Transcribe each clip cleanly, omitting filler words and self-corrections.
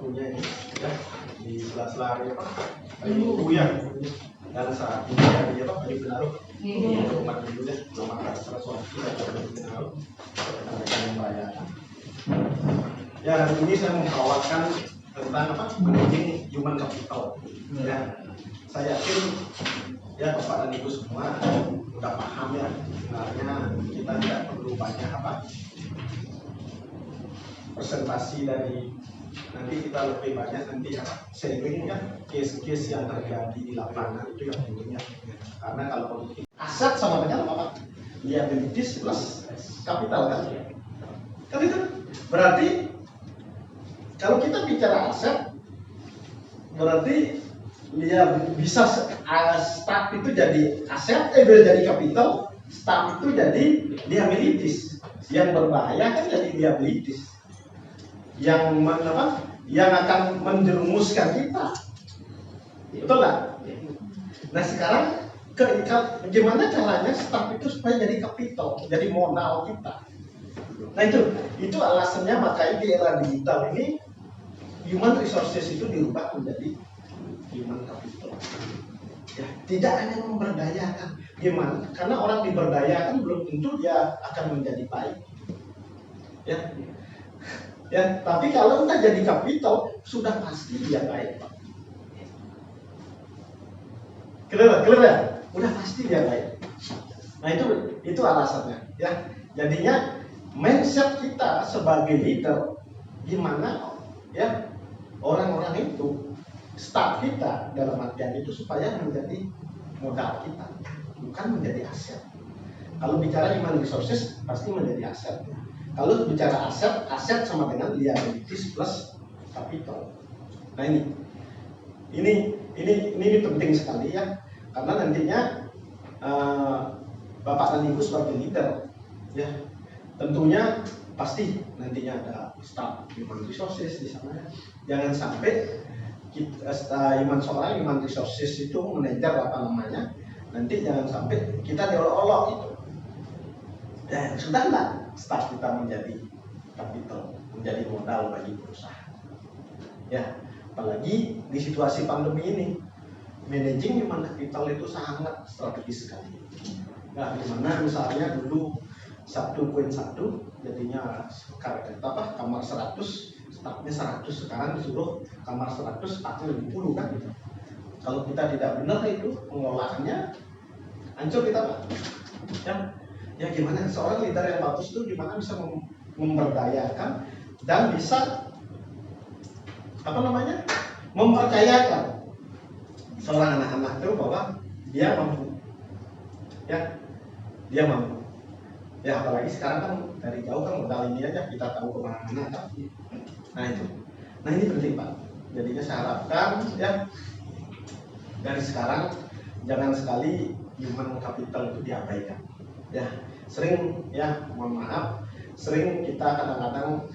waktunya ini ya di sela-sela Ibu ya, dan saat ini ada apa Pak Benaru untuk umat Hindu ya, nama Saraswati kita Pak Benaru yang merayakan. Ya, hari ini saya membawakan tentang apa managing human capital. Ya, saya yakin ya Bapak dan Ibu semua udah paham ya, sebenarnya kita tidak perlu banyak apa presentasi dari nanti kita lebih banyak nanti apa sharing ya case-case yang terjadi di lapangan itu yang pentingnya, karena kalau aset sama dengan apa liabilities plus capital kan itu berarti kalau kita bicara aset berarti dia bisa start itu jadi aset, jadi capital, start itu jadi liabilities. Yang berbahaya kan jadi liabilities, yang akan menjerumuskan kita, betul nggak? Nah sekarang gimana caranya start itu supaya jadi capital, jadi modal kita? Nah itu alasannya makanya di era digital ini human resources itu dirubah menjadi human capital. Ya, tidak hanya memberdayakan. Gimana? Karena orang diberdayakan belum tentu dia akan menjadi baik. Ya, tapi kalau udah jadi capital sudah pasti dia baik, Pak. Clear ya? Udah pasti dia baik. Nah itu alasannya. Ya, jadinya mindset kita sebagai leader gimana ya orang-orang itu staff kita dalam artian itu supaya menjadi modal kita, bukan menjadi aset. Kalau bicara human resources pasti menjadi aset. Kalau bicara aset sama dengan liabilities plus capital. Nah ini penting sekali ya, karena nantinya Bapak dan Ibu sebagai leader ya tentunya pasti nantinya ada staff human resources di sana. Jangan sampai human resources itu manajer nanti jangan sampai kita diolok-olok itu. Dan sudah nggak staff kita menjadi capital, menjadi modal bagi perusahaan. Ya, apalagi di situasi pandemi ini, managing human capital itu sangat strategis sekali. Nah, dimana misalnya dulu 1.1 jadinya kamar 100, stafnya 100, sekarang disuruh kamar 100, stafnya 50 kan gitu. Kalau kita tidak benar itu pengelolaannya hancur kita Pak. Ya gimana seorang leader yang bagus itu gimana bisa memberdayakan dan bisa mempercayakan seorang anak-anak itu bahwa dia mampu. Dia mampu. Ya apalagi sekarang kan dari jauh kan modal ini aja kita tahu kemana-mana kan. Nah ini penting Pak. Jadinya saya harapkan ya dari sekarang jangan sekali human capital itu diabaikan. Ya sering ya mohon maaf sering kita kadang-kadang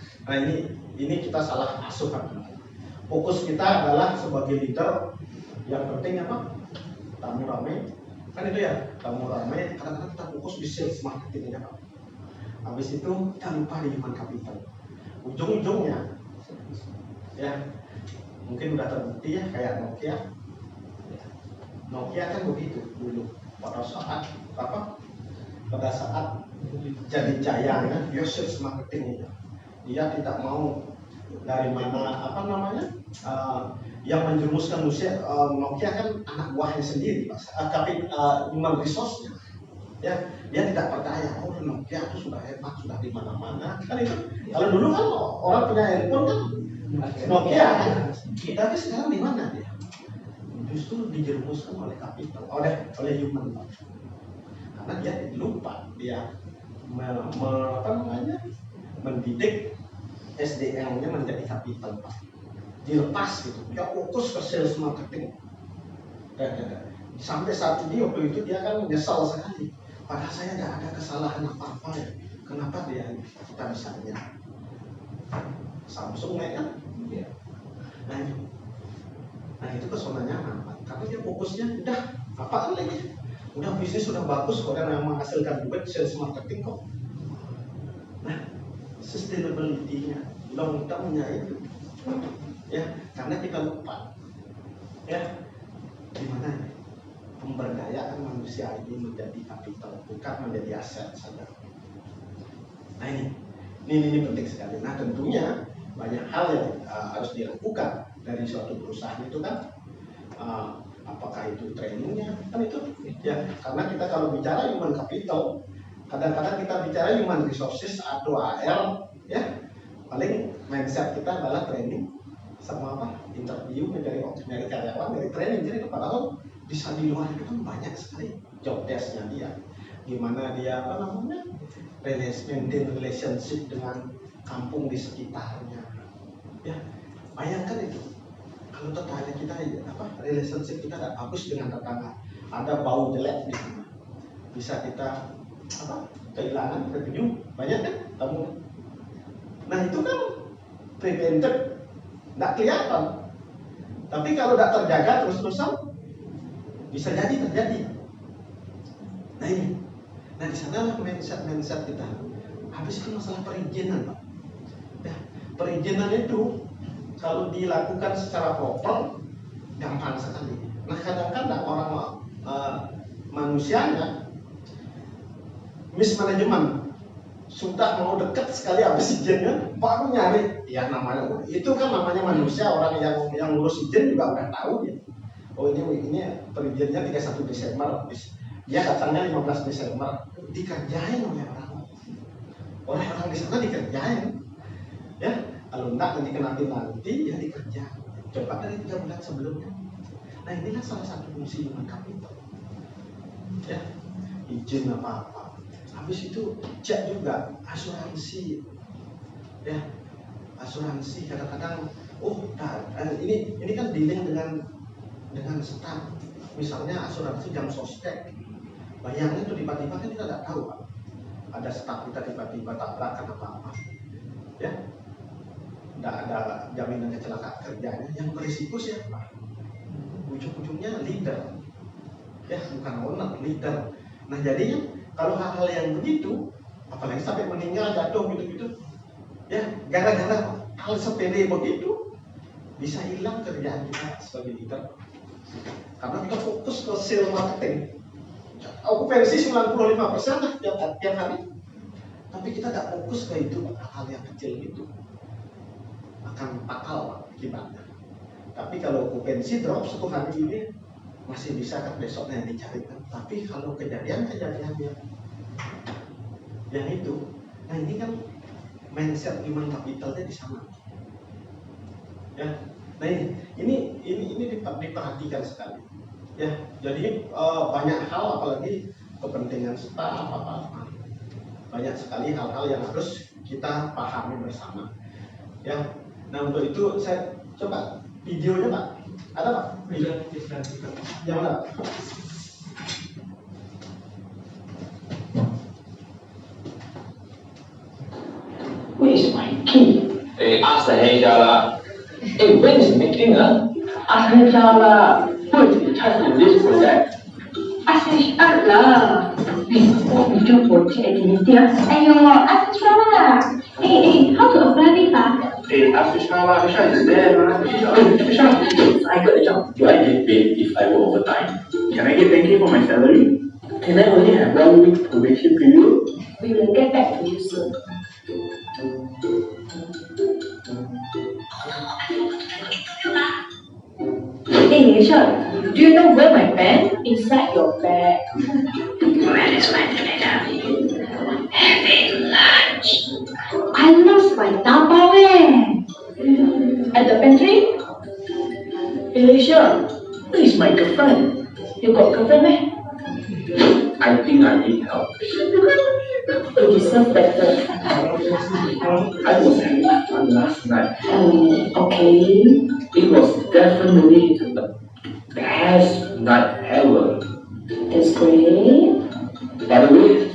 ini kita salah asuh kan. Fokus kita adalah sebagai leader yang penting apa tamu ramai kan itu ya, tamu ramai kadang-kadang kita fokus di sales marketing aja Pak. Habis itu kita lupa di human capital. Ujung-ujungnya ya mungkin udah terbukti ya kayak Nokia kan begitu dulu pada saat jadi jayanya dia sales marketing itu dia tidak mau dari mana yang menjerumuskan Nokia kan anak buahnya sendiri tapi human resource-nya ya dia tidak percaya Nokia itu sudah hebat sudah di mana-mana kan itu. Kalau dulu kan orang punya handphone kan Nokia kan, tapi sekarang di mana dia? Justru dijerumuskan oleh capital, oleh human, karena dia lupa dia mendidik SDM-nya menjadi capital Pak. Dilepas gitu, dia fokus ke sales marketing. Sampai saat ini waktu itu dia kan menyesal sekali. Padahal saya tidak ada kesalahan apa-apa ya. Kenapa kita bisa Samsung kan? Nah itu pesonanya apa? Karena dia fokusnya udah apaan lagi? Udah bisnis sudah bagus, orang yang menghasilkan duit sales marketing kok. Nah sustainability-nya, long term-nya itu Ya, karena kita lupa ya gimana pemberdayaan manusia ini menjadi kapital, bukan menjadi aset saja. Nah ini penting sekali. Nah tentunya banyak hal yang harus dilakukan dari suatu perusahaan itu kan, apakah itu trainingnya kan itu ya, karena kita kalau bicara human capital, kadang-kadang kita bicara human resources atau AR ya, paling mindset kita adalah training sama apa, interview dari karyawan, dari training. Jadi padahal bisa di luar itu kan banyak sekali job desk-nya dia, gimana dia apa namanya maintain relationship dengan kampung di sekitarnya ya. Bayangkan itu kalau tetangga kita apa, relationship kita tidak bagus dengan tetangga, ada bau jelek di sana, bisa kita apa, kehilangan revenue banyak kan kamu. Nah itu kan prevented, tidak kelihatan, tapi kalau tidak terjaga terus-terusan bisa jadi terjadi. Nah ini, nah di sana mindset kita. Habis itu masalah perizinan, Pak. Ya, perizinan itu kalau dilakukan secara proper gampang sekali. Nah kadang-kadang orang manusianya mismanagement, sudah mau dekat sekali habis izinnya baru nyari. Ya namanya itu kan namanya manusia, orang yang ngurus izin juga udah tahu ya. Oh ini perizinnya 31 Desember, dia datangnya 15 Desember, dikerjain oleh orang di sana, dikerjain ya. Kalau enggak nanti kena penalti ya dikerjain. Coba dari 3 bulan sebelumnya. Nah inilah salah satu fungsi human capital ya, izin apa-apa. Habis itu cek juga asuransi ya, asuransi kadang-kadang ini kan dealing dengan staff, misalnya asuransi jam sostek. Bayangin tuh tiba-tiba kan kita tidak tahu Pak, ada staff kita tiba-tiba tabrakan apa-apa ya, tidak ada jaminan kecelakaan kerjanya, yang berisiko siapa? Ujung-ujungnya leader ya, bukan owner, leader. Nah jadinya kalau hal-hal yang begitu, apalagi sampai meninggal, jatuh gitu-gitu ya, gara-gara hal sepele begitu bisa hilang kerjaan kita sebagai leader, karena kita fokus ke sales marketing. Okupansi 95% lah tiap hari, tapi kita tidak fokus ke itu. Hal yang kecil itu akan fatal akibatnya. Tapi kalau okupansi drop 1 hari ini masih bisa kan besoknya dicarikan. Tapi kalau kejadian yang itu, nah ini kan mindset human capitalnya di sana ya. Nah ini diperhatikan sekali ya. Jadi banyak hal, apalagi kepentingan staff apa, banyak sekali hal-hal yang harus kita pahami bersama ya. Nah untuk itu saya coba videonya Pak, ada Pak? Video yang mana? Where is my key? Hey, ask the HR lah. Hey, when is meeting Ask HR lah. Who is in charge of this project? Ask HR lah. What we do for the activity Ayo, ask HR lah. Hey, how to apply this Hey, ask HR lah. HR is there lah. Hey, HR, I got a job. Do I get paid if I work overtime? Can I get 10K for my salary? Can I only have 1 week probation period? We will get back to you soon. Hey, Nisha, do you know where my pen? Inside your bag. Where is my telegram? Having lunch. I lost my dabao At the pantry? Hey, Nisha, where is my girlfriend? You got girlfriend, eh? I think I need help. You deserve better. I was having fun last night. Okay. It was definitely the best night ever. That's great. By the way,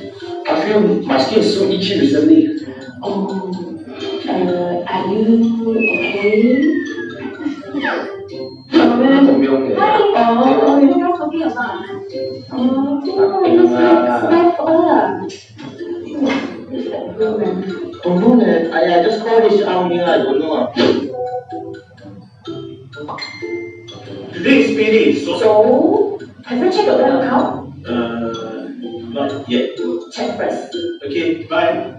I feel my skin is so itchy recently. Are you okay? Không biết ông You're not talking about. Bad for her. Don't know that. I just call this out here. I don't know. Today is payday, so So, have you checked your bank account? not yet. Check first. Okay, bye.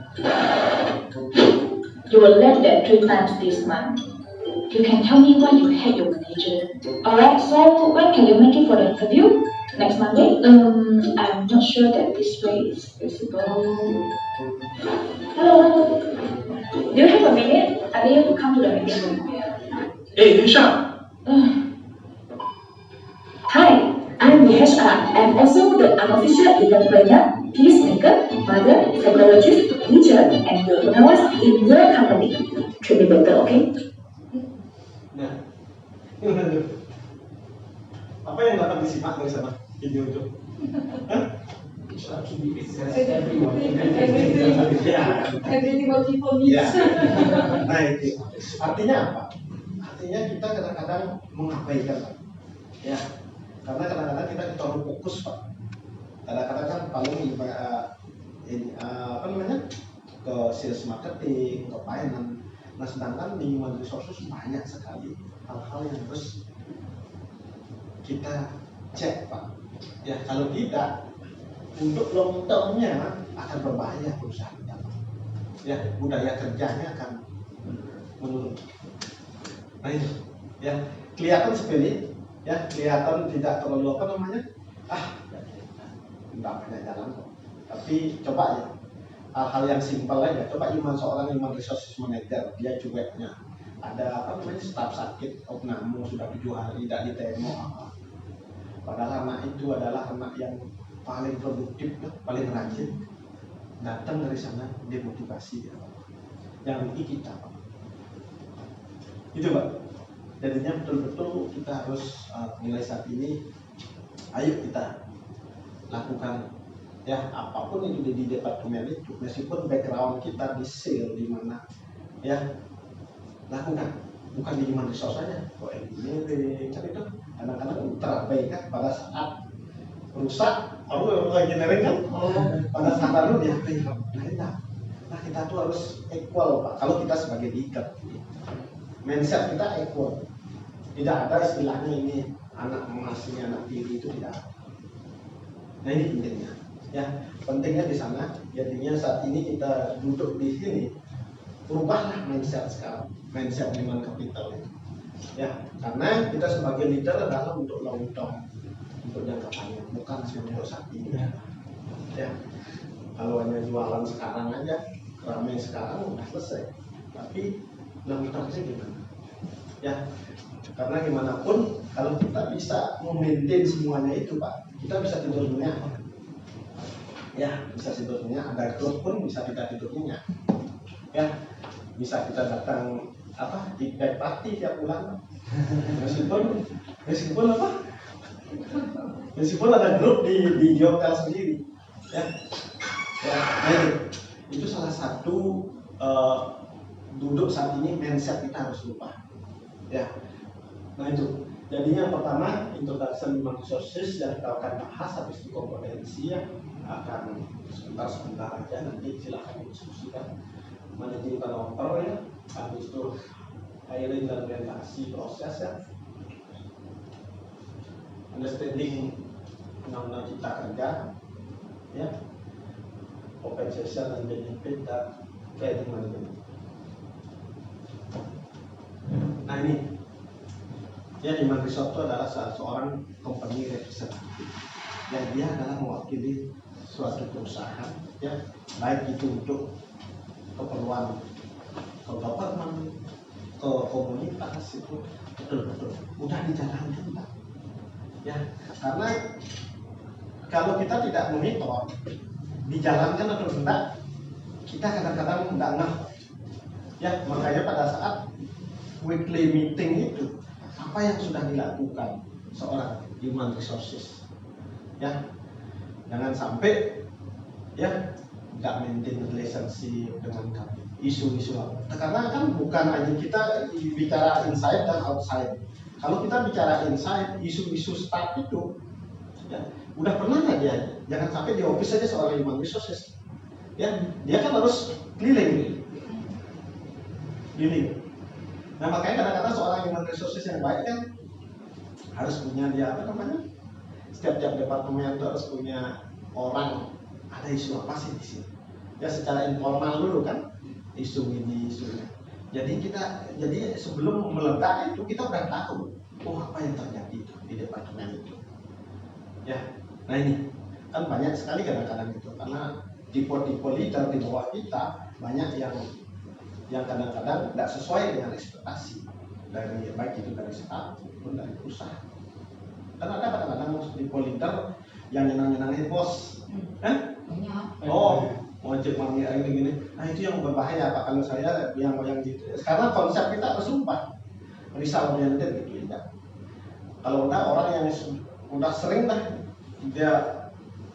You were left there 3 times this month. You can tell me why you hate your manager. Alright, so when can you make it for the interview? Next Monday? I'm not sure that this way is feasible. Hello? Do you have a minute? I need you to come to the meeting room. Hey, Nisha. Hi, I'm the HR. I'm also the unofficial event planner, peacemaker, mother, psychologist, teacher, and the nurse in your company. Should be better, okay? Nah, gimana tuh? Apa yang dapat disimak dari sana video itu? Hah? Everything what people need. Ya. Nah itu artinya apa? Artinya kita kadang-kadang mengabaikan, Pak. Ya, karena kadang-kadang kita terlalu fokus, Pak. Kadang-kadang kan paling apa namanya, ke sales marketing, ke finance. Nah, sedangkan di human resources banyak sekali hal-hal yang harus kita cek, Pak. Ya, kalau tidak, untuk long term-nya akan berbahaya perusahaan kita, Pak. Ya, budaya kerjanya akan menurun. Nah itu, ya kelihatan sepele, ya kelihatan tidak terlalu apa namanya, tidak banyak jalan kok. Tapi coba ya, hal-hal yang simpel aja. Coba seorang human resources manager, dia cueknya. Ada apa namanya, staf sakit, opname sudah 7 hari tidak ditemo apa. Padahal anak itu adalah anak yang paling produktif, paling rajin. Datang dari sana demotivasi dia, Pak. Yang rugi kita, Pak. Itu, Pak. Jadinya betul-betul kita harus mulai saat ini, ayo kita lakukan ya apapun itu di departemen itu, meskipun background kita di sales di mana, ya lakukan, bukan di human resource saja, kok engineering, kan itu kadang-kadang terabaikan pada saat rusak, engineering kan, pada saat baru diabaikan. Nah kita tuh harus equal, Pak. Kalau kita sebagai leader, mindset kita equal, tidak ada istilahnya ini anak emas ini anak tiri, itu tidak ada. Nah ini pentingnya. Ya, pentingnya di sana. Jadinya saat ini kita duduk di sini, ubahlah mindset sekarang, mindset human capital itu. Ya, karena kita sebagai leader adalah untuk long term, untuk jangka panjang, bukan untuk saat ini. Ya, kalau hanya jualan sekarang aja, ramai sekarang udah selesai. Tapi long termnya gimana? Ya, karena gimana pun kalau kita bisa memaintain semuanya itu, Pak, kita bisa tidur nyenyak. Ya, bisa tidur nyenyak. Ada growth pun bisa kita tidur nyenyak. Ya, bisa kita datang feedback party tiap bulan. Meskipun apa? Meskipun ada grup di hotel sendiri. Ya, nah itu salah satu duduk saat ini mindset kita harus lupa. Ya, nah itu. Jadi yang pertama introduction human resources yang kita akan bahas, habis itu kompetensi yang akan sebentar aja nanti silahkan diskusikan. Managing turnover ya, habis itu hiring dan orientasi proses ya, understanding undang-undang cipta kerja ya, compensation dan benefit dan training management. Nah ini ya, human resource itu adalah seorang company representative yang dia adalah mewakili suatu perusahaan ya, baik itu untuk keperluan ke government, ke komunitas, itu betul-betul mudah dijalankan, Pak. Ya, karena kalau kita tidak monitor dijalankan atau tidak, kita kadang-kadang tidak ngeh. Ya, makanya pada saat weekly meeting itu, apa yang sudah dilakukan seorang human resources, ya jangan sampai ya nggak maintain relationship dengan isu-isu apa. Karena kan bukan hanya kita bicara inside dan outside. Kalau kita bicara inside, isu-isu staff itu ya udah pernah nggak dia, jangan sampai di office saja seorang human resources ya, dia kan harus keliling. Nah makanya kadang-kadang seorang human resources yang baik kan harus punya dia apa namanya, setiap departemen itu harus punya orang, ada isu apa sih di sini ya, secara informal dulu kan, isu ini isu ini. Jadi sebelum meledak itu kita udah tahu apa yang terjadi itu di departemen itu ya. Nah ini kan banyak sekali kadang-kadang itu, karena tipe-tipe leader di bawah kita banyak yang kadang-kadang tidak sesuai dengan ekspektasi dari, baik itu dari staff maupun dari perusahaan. Kan ada kadang-kadang tipe leader yang nyenang-nyenangin bos, oh wajib mami ini gini. Nah itu yang berbahaya Pak, kalau saya yang gitu. Karena konsep kita bersumpah risal oriented gitu ya. Kalau udah orang yang udah sering dah dia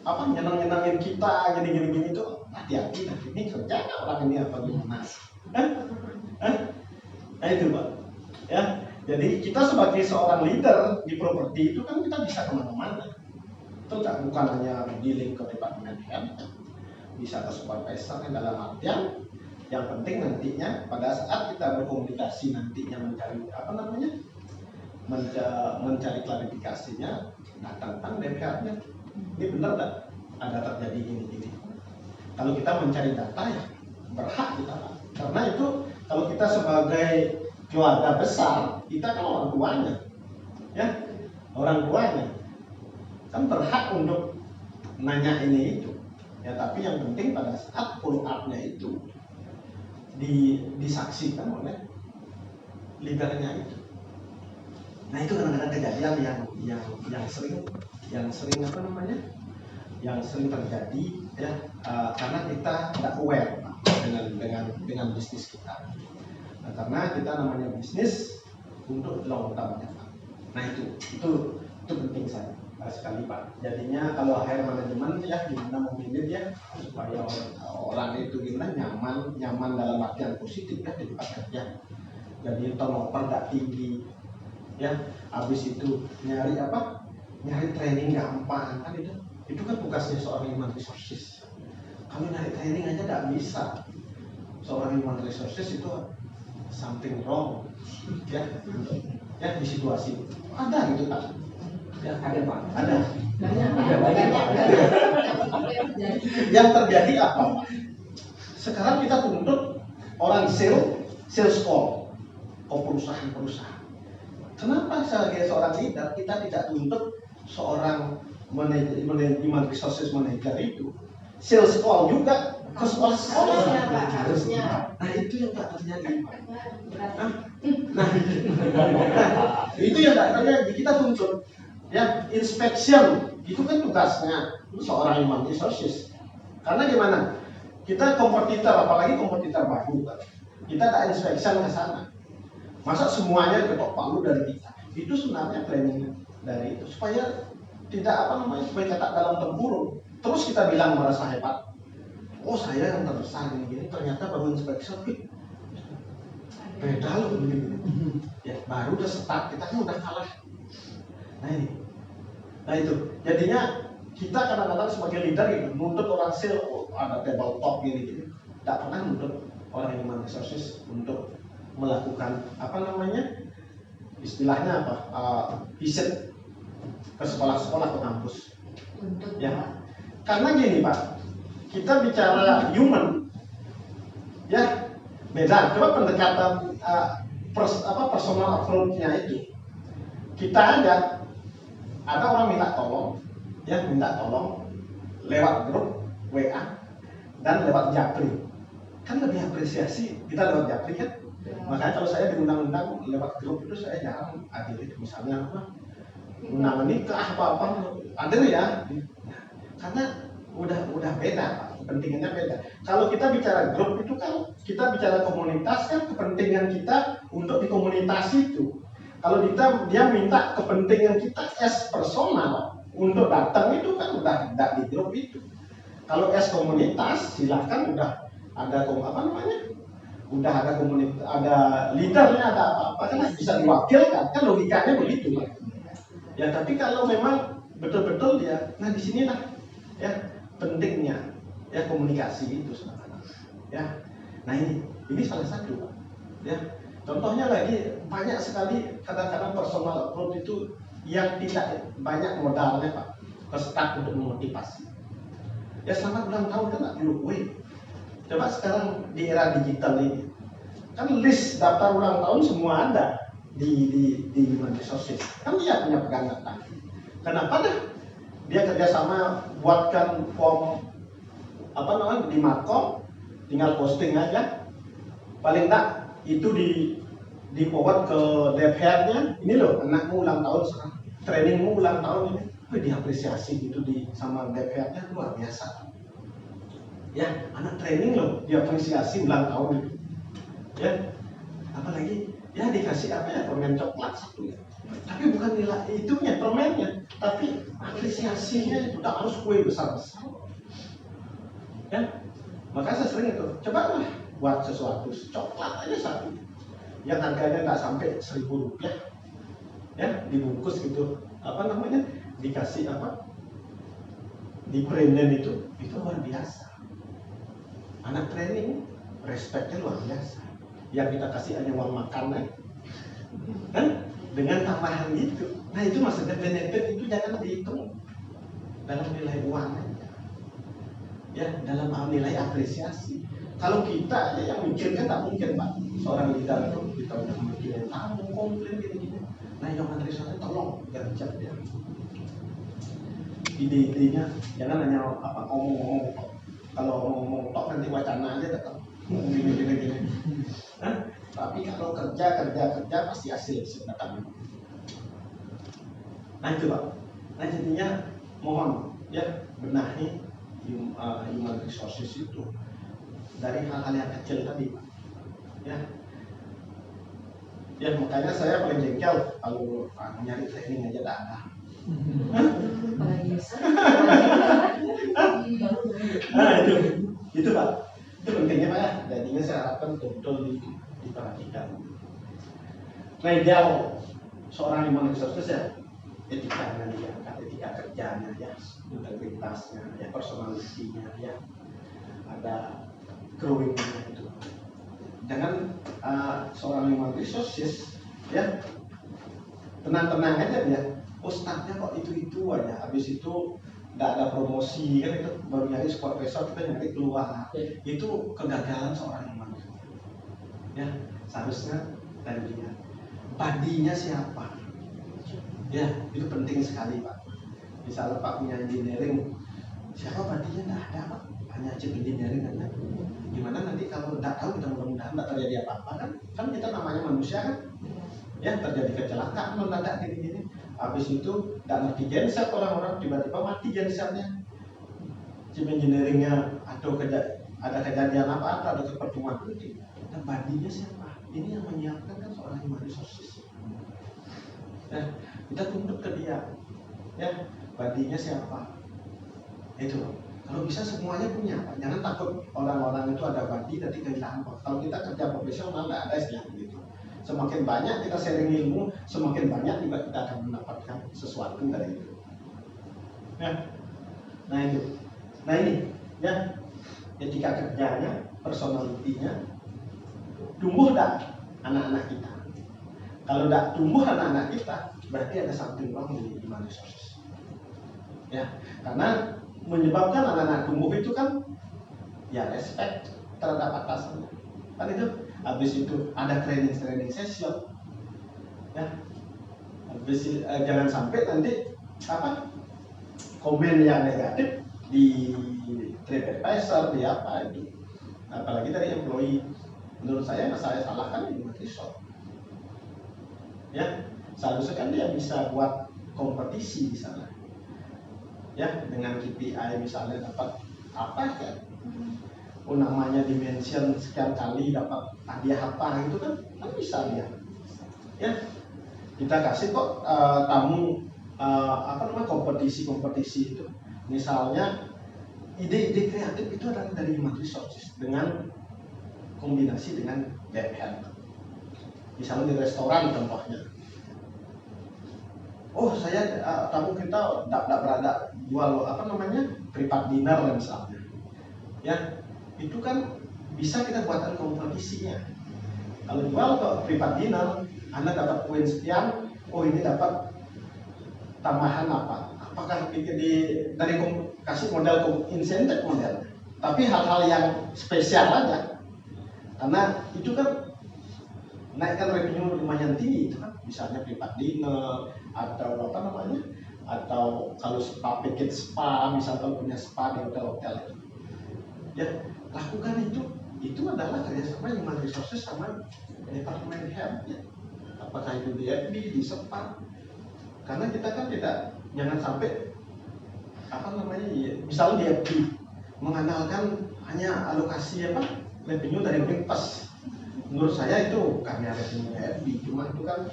apa nyenang-nyenangin kita gini itu, hati-hati dah, ini kerja orang ini apa gimana? Nah itu Pak ya. Jadi kita sebagai seorang leader di properti itu kan kita bisa kemana-mana. Itu bukan hanya dealing ke departemen head, bisa ke supervisor dalam artian yang penting nantinya pada saat kita berkomunikasi nantinya mencari apa namanya, mencari klarifikasinya, datang DPR-nya, ini benar tak ada terjadi gini-gini. Kalau kita mencari data ya berhak kita, karena itu kalau kita sebagai keluarga besar, kita kan orang tuanya ya, orang tuanya kan berhak untuk nanya ini itu ya. Tapi yang penting pada saat follow up-nya itu disaksikan oleh leadernya itu. Nah itu kadang-kadang kejadian yang sering apa namanya, yang sering terjadi ya, karena kita tidak aware dengan bisnis kita. Nah, karena kita namanya bisnis untuk long term. Nah itu penting sekali Pak. Jadinya kalau hire manajemen ya gimana memilih ya supaya orang itu gimana nyaman dalam artian positif ya di tempat kerja. Jadi turnover tidak tinggi ya. Habis itu nyari training gampang kan, itu kan tugasnya seorang human resources. Kalau nyari training aja tidak bisa, seorang human resources itu something wrong ya di situasi ada gitu Pak ya. Ada Pak, ada banyak. Yang terjadi apa Pak? Sekarang kita tuntut orang sales call ke perusahaan. Kenapa sebagai seorang leader kita tidak tuntut seorang human resources manager itu sales call juga ke sekolah-sekolah? Harusnya. Nah itu yang tak terjadi Pak. Nah itu yang tak terjadi. Kita tuntut ya inspection, itu kan tugasnya seorang human resources. Karena gimana? Kita kompetitor, apalagi kompetitor baru kan, kita ada inspection ke sana. Masa semuanya ketok palu dari kita? Itu sebenarnya planningnya dari itu supaya tidak supaya ketak dalam tempurung. Terus kita bilang merasa hebat. Oh saya yang terbesar gini, ternyata baru inspection beda loh begini. Ya baru udah start, kita kan udah kalah. Nah itu jadinya kita kadang-kadang sebagai leader gitu, nuntut orang sales, ada table top gini, tidak pernah nuntut orang human resources untuk melakukan istilahnya visit ke sekolah-sekolah, ke kampus ya. Karena gini Pak, kita bicara human ya beda. Coba pendekatan personal approach-nya itu, kita ada orang minta tolong lewat grup WA dan lewat japri, kan lebih apresiasi kita lewat japri kan. Makanya kalau saya diundang-undang lewat grup itu saya jarang hadir. Misalnya undangan nikah apa ada ya, karena udah beda Pak, kepentingannya beda. Kalau kita bicara grup itu kan kita bicara komunitas kan, kepentingan kita untuk di komunitas itu. Kalau dia minta kepentingan kita as personal untuk datang itu kan udah tidak di grup itu. Kalau as komunitas silahkan, udah ada udah ada komunitas, ada leadernya, ada apa-apa kan bisa diwakilkan, kan logikanya begitu Pak. Ya tapi kalau memang betul-betul ya, nah di sinilah ya pentingnya ya komunikasi itu sebenarnya ya. Nah ini salah satu Pak ya. Contohnya lagi banyak sekali kadang-kadang personal approach itu yang tidak banyak modalnya Pak, kesetak untuk memotivasi. Ya selamat ulang tahun kan nggak perlu kue. Coba sekarang di era digital ini, kan list daftar ulang tahun semua ada di media sosial. Kan dia punya pegangan tangan. Kenapa dah? Dia kerjasama buatkan form apa namanya di Markom, tinggal posting aja. Paling tak itu di forward ke DPR-nya. Ini loh anakmu ulang tahun sekarang, trainingmu ulang tahun ini. Diapresiasi gitu sama DPR-nya luar biasa. Ya, anak training loh, diapresiasi ulang tahun itu. Ya, apalagi ya dikasih apa ya, permen coklat satu ya. Tapi bukan nilai itunya, permennya, tapi apresiasinya itu tak harus kue besar-besar. Ya, maka saya sering itu, coba lah buat sesuatu, coklat aja satu, yang harganya nggak sampai Rp1.000, ya dibungkus gitu, apa namanya, dikasih apa, di brandnya itu luar biasa. Anak training respectnya luar biasa. Yang kita kasih hanya uang makan, kan? Dengan tambahan gitu. Nah itu maksudnya benefit itu jangan dihitung dalam nilai uang aja. Ya dalam nilai apresiasi. Kalau kita aja yang mikir kan tak mungkin Pak. Seorang leader itu kita udah mikirin tamu komplain gini-gini. Nah yang apresiasi tolong kerja dia. Ide-idenya jangan hanya apa ngomong-ngomong. Kalau ngomong tok nanti wacana aja tetap gini. Tapi kalau kerja pasti hasil sebenarnya. Nah itu Pak. Nah jadinya mohon ya benahi human resources itu dari hal-hal yang kecil tadi Pak. Ya makanya saya paling jengkel kalau nyari training aja tak ada. Nah itu Pak, itu pentingnya Pak ya. Jadinya saya harapkan betul-betul diperhatikan. Nah ideal seorang human resources ya, etikanya dia, etika kerjanya ya, integritasnya ya, personalitinya ya, ada growingnya itu. Jangan seorang human resources ya tenang-tenang aja dia. Startnya kok itu aja, habis itu nggak ada promosi kan, itu baru nyari squad besok kita nyari keluar. Itu kegagalan seorang human resources. Ya seharusnya tadi dia badinya siapa ya, itu penting sekali Pak. Misalnya Pak punya engineering, siapa badinya? Nggak ada Pak, hanya chip engineering aja. Gimana nanti kalau nggak tahu, kita mudah-mudahan nggak terjadi apa-apa kan kita namanya manusia kan ya, terjadi kecelakaan mendadak gini-gini, habis itu nggak ngerti genset orang-orang, tiba-tiba mati gensetnya, chip engineeringnya ada kejadian apa, ada kepercuma penting. Dan badinya siapa? Ini yang menyiapkan kan seorang human resources. Nah, kita tuntut ke dia, ya, badinya siapa? Itu, kalau bisa semuanya punya, Pak. Jangan takut orang-orang itu ada badi nanti kehilangan. Kalau kita kerja profesional nggak ada istilah begitu. Semakin banyak kita sharing ilmu, semakin banyak juga kita akan mendapatkan sesuatu dari itu. Ya. Nah itu, nah ini, ya, etika kerjanya, personalitinya, tumbuh tak anak-anak kita. Kalau tidak tumbuh anak-anak kita, berarti ada something wrong di human resources. Ya, karena menyebabkan anak-anak tumbuh itu kan, ya respect terhadap atasannya. Kan itu, habis itu ada training session. Ya, habis jangan sampai nanti apa komen yang negatif di TripAdvisor, di apa itu, apalagi dari employee. Menurut saya salahkan di Microsoft. Ya, seharusnya kan dia bisa buat kompetisi di sana. Ya, dengan KPI misalnya dapat apa kan? Oh namanya dimension sekian kali dapat hadiah apa gitu kan bisa dia. Ya, kita kasih kok tamu apa namanya kompetisi itu. Misalnya ide-ide kreatif itu adalah dari human resources dengan kombinasi dengan DPR. Misalnya di restoran contohnya. Oh saya tamu kita tidak berada jual apa namanya private dinner misalnya. Ya itu kan bisa kita buatkan kompetisinya. Kalau jual ke private dinner, Anda dapat poin sekian, oh ini dapat tambahan apa? Apakah dari kasih model insentif model, tapi hal-hal yang spesial aja, karena itu kan naikkan revenue lumayan tinggi itu kan, misalnya private dinner atau apa namanya, atau kalau spa paket spa, misalnya punya spa di hotel-hotel itu, ya lakukan itu adalah kerjasama human resources sama departemen health ya. Apakah itu di FB, di spa, karena kita kan jangan sampai apa namanya ya, misalnya di FB mengandalkan hanya alokasi revenue dari breakfast. Menurut saya itu karena revenue FB, cuma itu kan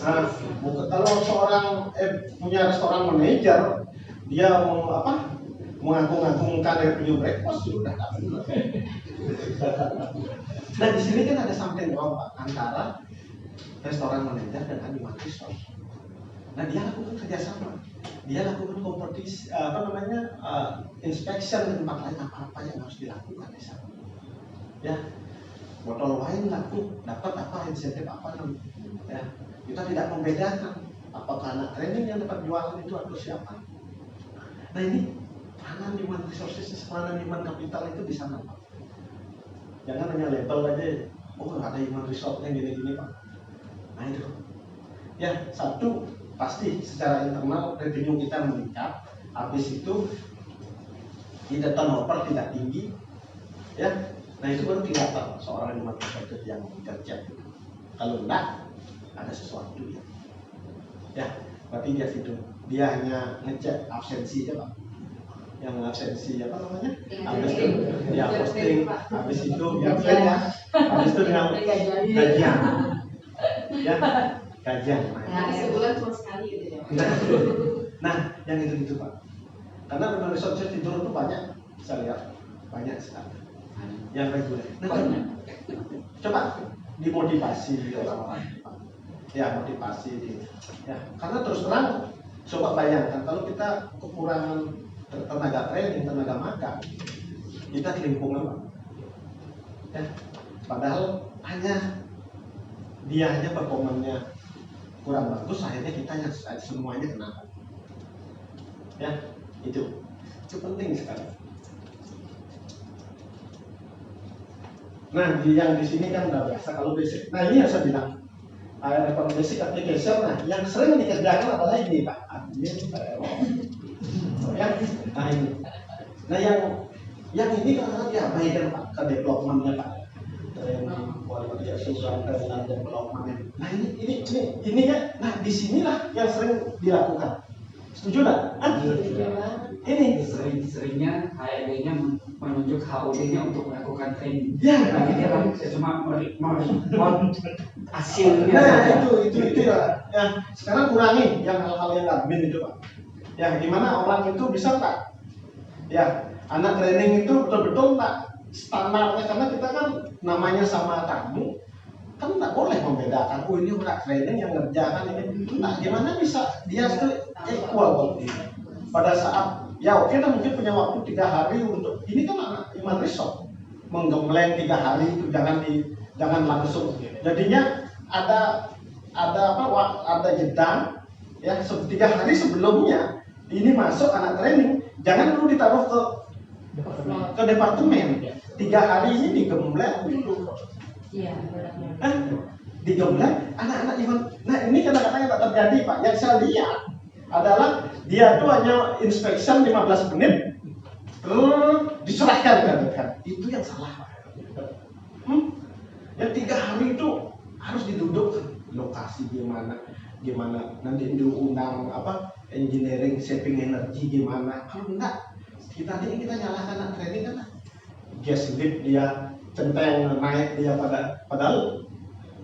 kalau seorang punya restoran manajer, dia mengagung-agungkan revenue breakfast sudah tak benar. Nah di sini kan ada something wrong Pak, antara restoran manajer dengan human resource. Nah dia lakukan kerjasama, dia lakukan kompetisi inspection di tempat lain, apa yang harus dilakukan di sana. Ya, botol wine dapat apa insentif apa ya, kita tidak membedakan apakah anak training yang dapat jualan itu atau siapa. Nah ini peranan human resources, peranan human capital itu di sana Pak. Jangan hanya label aja, oh ada human resource yang gini-gini Pak. Nah itu ya, satu pasti secara internal revenue kita meningkat, habis itu tidak turnover tidak tinggi ya. Nah itu baru kelihatan seorang human resources yang bekerja. Kalau enggak, ada sesuatu ya berarti dia hanya ngecek absensi aja Pak, yang absensi apa namanya, habis itu dia posting, habis itu dia plan ya, habis itu dengan gajian ya, gajian sebulan cuma sekali gitu ya. Nah yang itu Pak, karena human resources tidur itu banyak, saya lihat banyak sekali yang reguler. Nah, coba dimotivasi orang-orang, ya motivasi ya, karena terus terang coba bayangkan kalau kita kekurangan tenaga training, tenaga magang, kita kelimpungan Pak. Ya, padahal dia hanya performanya kurang bagus, akhirnya kita yang semuanya kena. Ya, itu penting sekali. Nah, yang di sini kan udah biasa kalau basic. Nah, ini yang saya bilang, basic application. Nah, yang sering dikerjakan adalah ini Pak, admin, ya. Nah ini. Nah yang ini kan diabaikan Pak, ke developmentnya Pak. Kualitas asuran dan development. Nah ini kan. Nah disinilah yang sering dilakukan. Setuju nggak? Ini seringnya HRD-nya menunjuk HOD-nya untuk melakukan training. Ya. Tapi dia cuma merespon hasilnya. Nah itu ya. Ya. Sekarang kurangi yang hal-hal yang admin itu Pak. Ya gimana orang itu bisa Pak? Ya anak training itu betul-betul Pak standarnya, karena kita kan namanya sama tamu kan nggak boleh membedakan, oh ini orang training yang ngerjakan ini. Nah gimana bisa dia itu equal Pak? Pada saat ya oke lah mungkin punya waktu 3 hari untuk ini kan anak human resource menggembleng 3 hari itu jangan langsung. Jadinya ada jeda ya 3 hari sebelumnya ini masuk anak training, jangan dulu ditaruh ke departemen. 3 hari ini digembleng dulu. Iya. Digembleng anak-anak human. Nah ini kadang-kadang tak terjadi Pak. Yang saya lihat adalah dia tuh hanya inspection 15 menit terus diserahkan kan. Itu yang salah Pak. Yang 3 hari itu harus diduduk lokasi gimana nanti diundang engineering saving energy gimana. Kalau enggak kita nyalakan anak training kan gas lift dia centeng naik dia padahal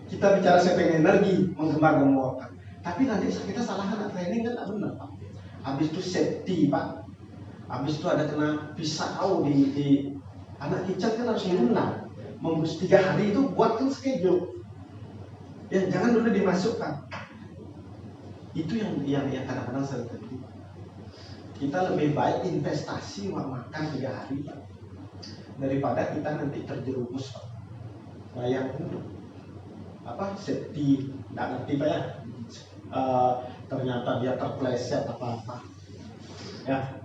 kita bicara saving energi menggembar-gemborkan, tapi nanti kita salahkan anak training kan tak benar Pak. Habis itu safety Pak, habis itu ada kena pisau di anak kitchen kan harus diundang 3 hari itu buatkan schedule ya, jangan dulu dimasukkan. Itu yang kadang-kadang sering terjadi. Kita lebih baik investasi uang makan 3 hari Pak, daripada kita nanti terjerumus Pak. bayang safety, nggak ngerti Pak ya. Ternyata dia terpleset apa ya.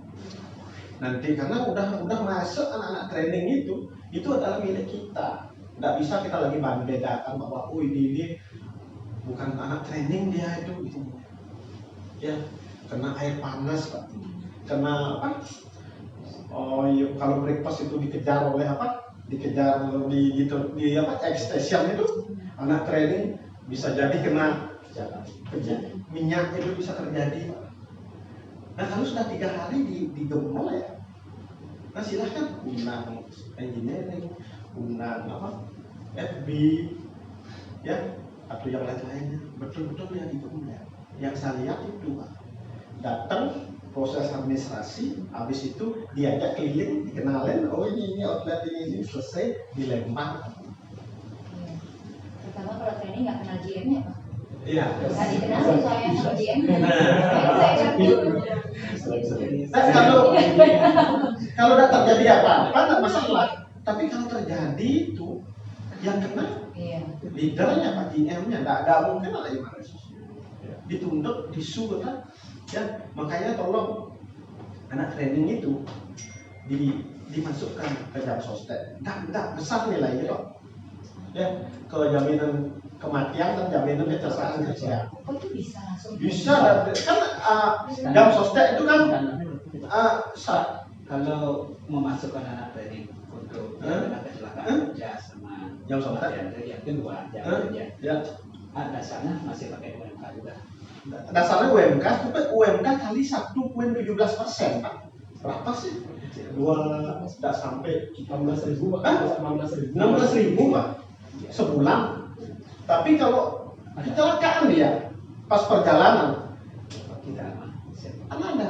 Nanti karena udah masuk anak-anak training itu adalah milik kita. Nggak bisa kita lagi bedakan bahwa ini bukan anak training dia itu gitu. Ya, kena air panas Pak. Kena Oh iya, kalau breakfast itu dikejar oleh dikejar di station itu anak training bisa jadi kena minyak itu bisa terjadi. Nah kalau sudah 3 hari digembol ya, nah silahkan undang engineering, undang FB ya atau yang lain-lainnya, betul-betul ya digembol ya. Yang saya lihat itu Pak, datang proses administrasi, habis itu diajak keliling, dikenalin, oh ini outlet ini selesai, dilempar. Pertama kalau training nggak kenal GM-nya Pak. Iya. Nggak dikenal soalnya sama GM. Nah, kalau udah terjadi apa-apa nggak masalah. Tapi kalau terjadi itu yang kena leadernya Pak, GM-nya, nggak mungkin ada yang marah. Ditunduk, disuruh kan, ya makanya tolong anak training itu dimasukkan ke jam sostek. Nggak besar nilainya Pak. Ya, ke jaminan kematian dan jaminan kecelakaan kerja. Oh itu bisa langsung. Bisa kan jam sostek itu kan Kalau memasukkan anak training untuk jaminan kecelakaan kerja sama jam sostek yang kedua jam kerja. Ya. Dasarnya masih pakai UMK juga. Dasarnya UMK, tapi UMK kali 1,17% Pak. Berapa sih? Tidak sampai 16.000 Pak. 16.000 Pak. Sebulan. Tapi kalau kecelakaan dia pas perjalanan Kita ada.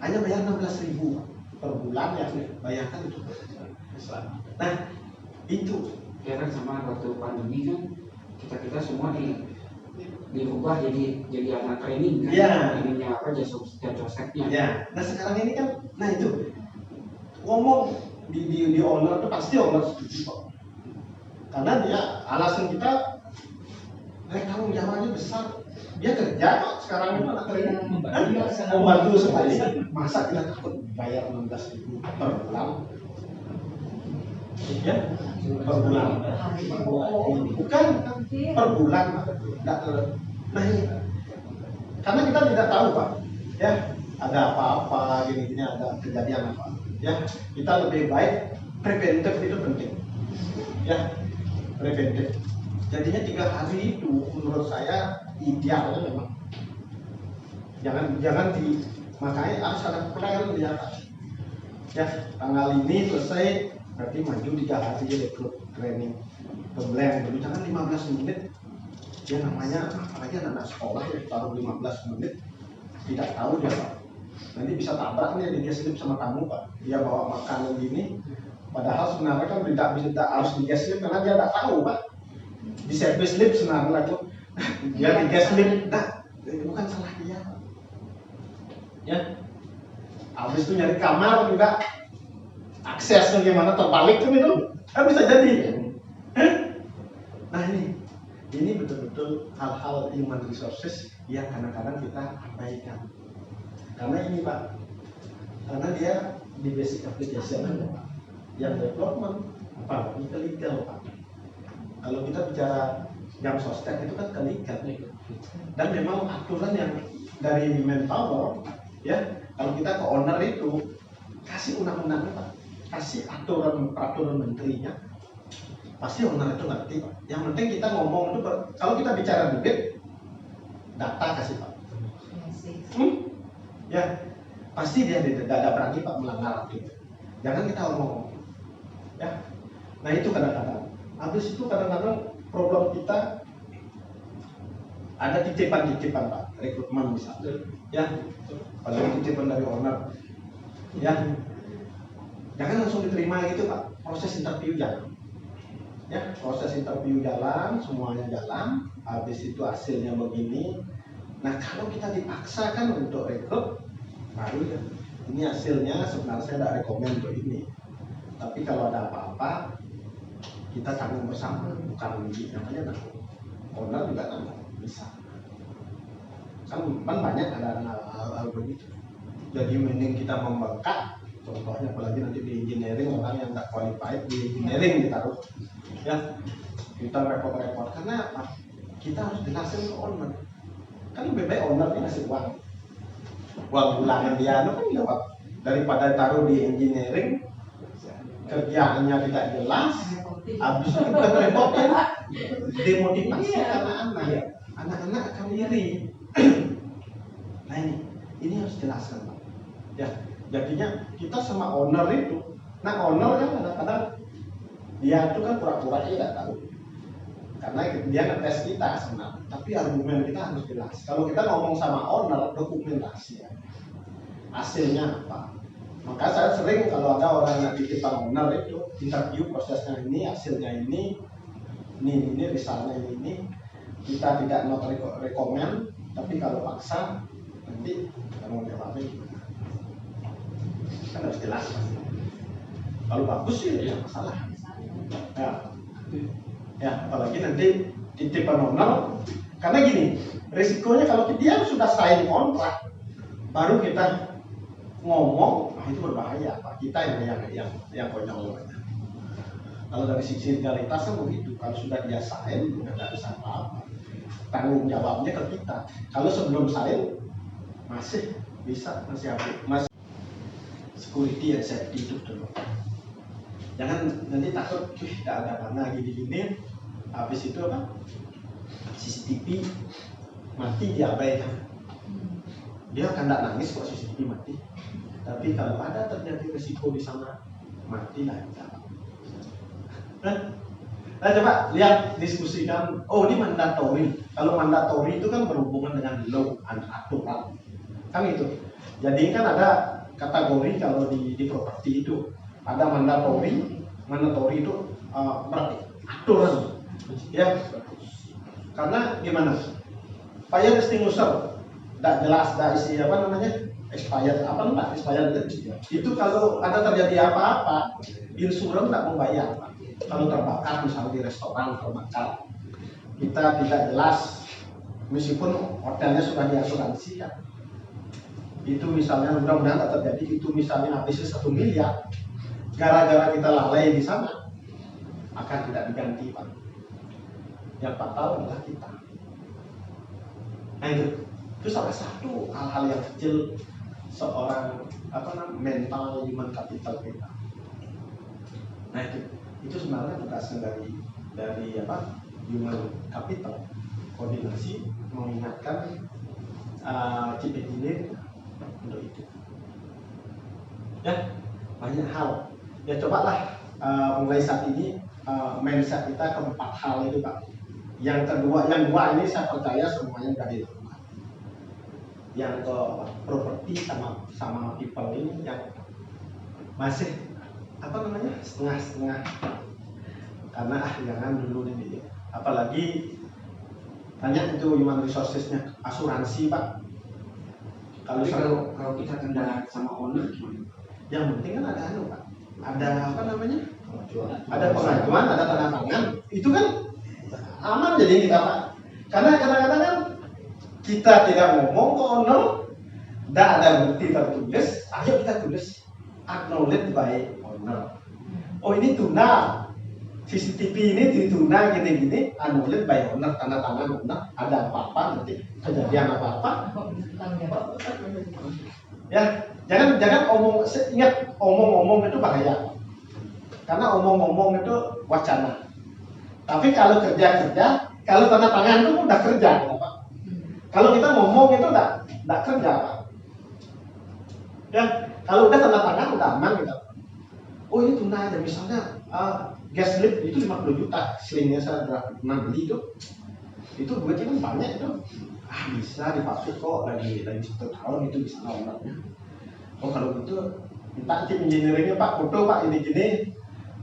Hanya bayar 16.000 Pak per bulan ya. Bayangkan itu. Nah, itu sekarang sama waktu pandemi kan kita semua diubah jadi anak training kan. Ya. Ininya joseknya. ya. Nah sekarang ini kan, nah itu ngomong di owner itu pasti owner setuju kok. Karena dia alasan kita tanggung jawabnya besar. Dia kerja kok sekarang itu anak training. Membantu sekali. Masa kita takut bayar 16.000 per bulan? Ya, per bulan. Bukan per bulan. Nah ini, karena kita tidak tahu Pak, ya ada apa-apa gini ada kejadian apa, ya kita lebih baik preventif itu penting, ya preventif. Jadinya 3 hari itu menurut saya idealnya memang. Jangan makanya harus ada plan di atas. Ya tanggal ini selesai, berarti maju 3 hari rekrut training pembelian dulu, jangan 15 menit. Ya namanya apalagi anak sekolah ya taruh 15 menit tidak tahu dia Pak. Nanti bisa tabrak nih di gas slip sama kamu Pak. Dia bawa makanan gini, padahal sebenarnya kan tidak harus di gas slip karena dia tidak tahu Pak. Di service slip sebenarnya itu dia di gas slip, nah bukan salah dia Pak. Ya, habis itu nyari kamar juga aksesnya gimana terbalik tuh itu kan bisa jadi. Nah ini betul-betul hal-hal human resources yang kadang-kadang kita abaikan. Karena ini Pak, karena dia di basic application aja Pak, yang development apalagi ke legal Pak. Kalau kita bicara jam sostek itu kan ke legal, dan memang aturan yang dari manpower ya, kalau kita ke owner itu kasih undang-undangnya Pak, kasih peraturan menterinya, pasti owner itu ngerti Pak. Yang penting kita ngomong itu kalau kita bicara duit, data kasih Pak. Ya, pasti dia tidak ada berani Pak melanggar itu. Jangan kita ngomong. Ya, nah itu kadang-kadang. Habis itu kadang-kadang problem kita ada titipan-titipan Pak, rekrutmen misalnya. Ya, apalagi titipan dari owner. Ya, jangan langsung diterima gitu Pak. Proses interview jalan. Ya, proses interview jalan, semuanya jalan, habis itu hasilnya begini. Nah kalau kita dipaksakan untuk rekrut, baru ya, ini hasilnya sebenarnya saya tidak rekomend untuk ini. Tapi kalau ada apa-apa, kita tanggung bersama, bukan namanya nanggung. Owner juga nanggung, bisa. Kan banyak ada hal-hal begitu. Jadi mending kita membengkak, contohnya apalagi nanti di engineering orang yang nggak qualified di engineering ditaruh, ya kita repot-repot karena apa? Kita harus jelasin ke owner. Kan lebih baik owner ini ngasih uang bulanan dia, kan dapat daripada taruh di engineering kerjaannya tidak jelas, habis itu kita repotin, demotivasi anak-anak akan iri. Nah ini harus jelaskan, Pak. Ya, jadinya kita sama owner itu, nah owner kan kadang-kadang dia itu kan pura-pura tidak tahu, karena dia ngetes kita sebenarnya, tapi argumen kita harus jelas. Kalau kita ngomong sama owner, dokumentasi ya, hasilnya apa. Maka saya sering kalau ada orang yang titipan owner itu interview prosesnya ini, hasilnya ini misalnya ini, kita tidak not recommend, tapi kalau paksa nanti kamu jawabnya gimana? Kan harus jelas pasti. Kalau bagus sih tidak masalah. Ya, apalagi nanti titipan owner, karena gini, risikonya kalau dia sudah sign kontrak, baru kita ngomong, itu berbahaya, Pak. Kita yang konyol. Kalau dari sisi legalitas kan begitu, kalau sudah dia sign, nggak bisa apa-apa. Tanggung jawabnya ke kita. Kalau sebelum sign, masih bisa, masih security and safety itu dulu. Jangan nanti takut, tidak ada dana gini-gini, habis itu apa? CCTV mati diabaikan. Dia akan tidak nangis kok CCTV mati. Tapi kalau ada terjadi resiko di sana, matilah kita. Nah coba lihat, diskusikan. Oh ini mandatory. Kalau mandatory itu kan berhubungan dengan law and aturan, kan itu. Jadi kan ada kategori kalau di properti itu ada mandatory itu berarti aturan, ya. Karena gimana? Fire extinguisher tidak jelas, tidak isi apa namanya? Expired apa enggak? Expired itu kalau ada terjadi apa-apa, insurans tidak membayar. Kalau terbakar misalnya di restoran terbakar, kita tidak jelas, meskipun hotelnya sudah diasuransi ya. Itu misalnya mudah-mudahan tak terjadi, itu misalnya habisnya 1 miliar, gara-gara kita lalai di sana, akan tidak diganti, Pak. Yang fatal adalah kita. Nah itu salah satu hal-hal yang kecil seorang mental human capital kita. Nah itu sebenarnya tugasnya dari human capital, koordinasi, mengingatkan CPT untuk itu. Ya banyak hal. Ya cobalah mulai saat ini mindset kita ke 4 hal itu, Pak. Yang dua ini saya percaya semuanya sudah dilakukan. Yang ke properti sama people ini yang masih setengah-setengah, karena jangan dulu ini, apalagi banyak itu human resourcesnya, asuransi, Pak. Kalau kita kendala sama owner gimana? Yang penting kan ada Pak, ada ada pengajuan, ada tanda tangan, itu kan aman jadi kita, Pak. Karena kadang-kadang kan kita tidak ngomong ke owner, tidak ada bukti tertulis, ayo kita tulis acknowledged by owner. Oh ini tuna, CCTV ini dituna gini-gini, acknowledged by owner, tanda tangan owner. Ada apa-apa nanti kejadian apa-apa, ya jangan ingat omong-omong itu bahaya, karena omong-omong itu wacana. Tapi kalau kerja, kalau tanda tangan itu udah kerja, Pak. Kalau kita ngomong itu enggak kerja, Pak. Ya, kalau udah tanda tangan udah aman gitu. Oh ini tuna aja, misalnya gas lift itu 50 juta, selingnya saya pernah beli itu duitnya kan banyak itu. Bisa dipakai kok, lagi 1 tahun itu bisa ownernya. Oh kalau gitu minta tim engineeringnya, Pak, foto Pak ini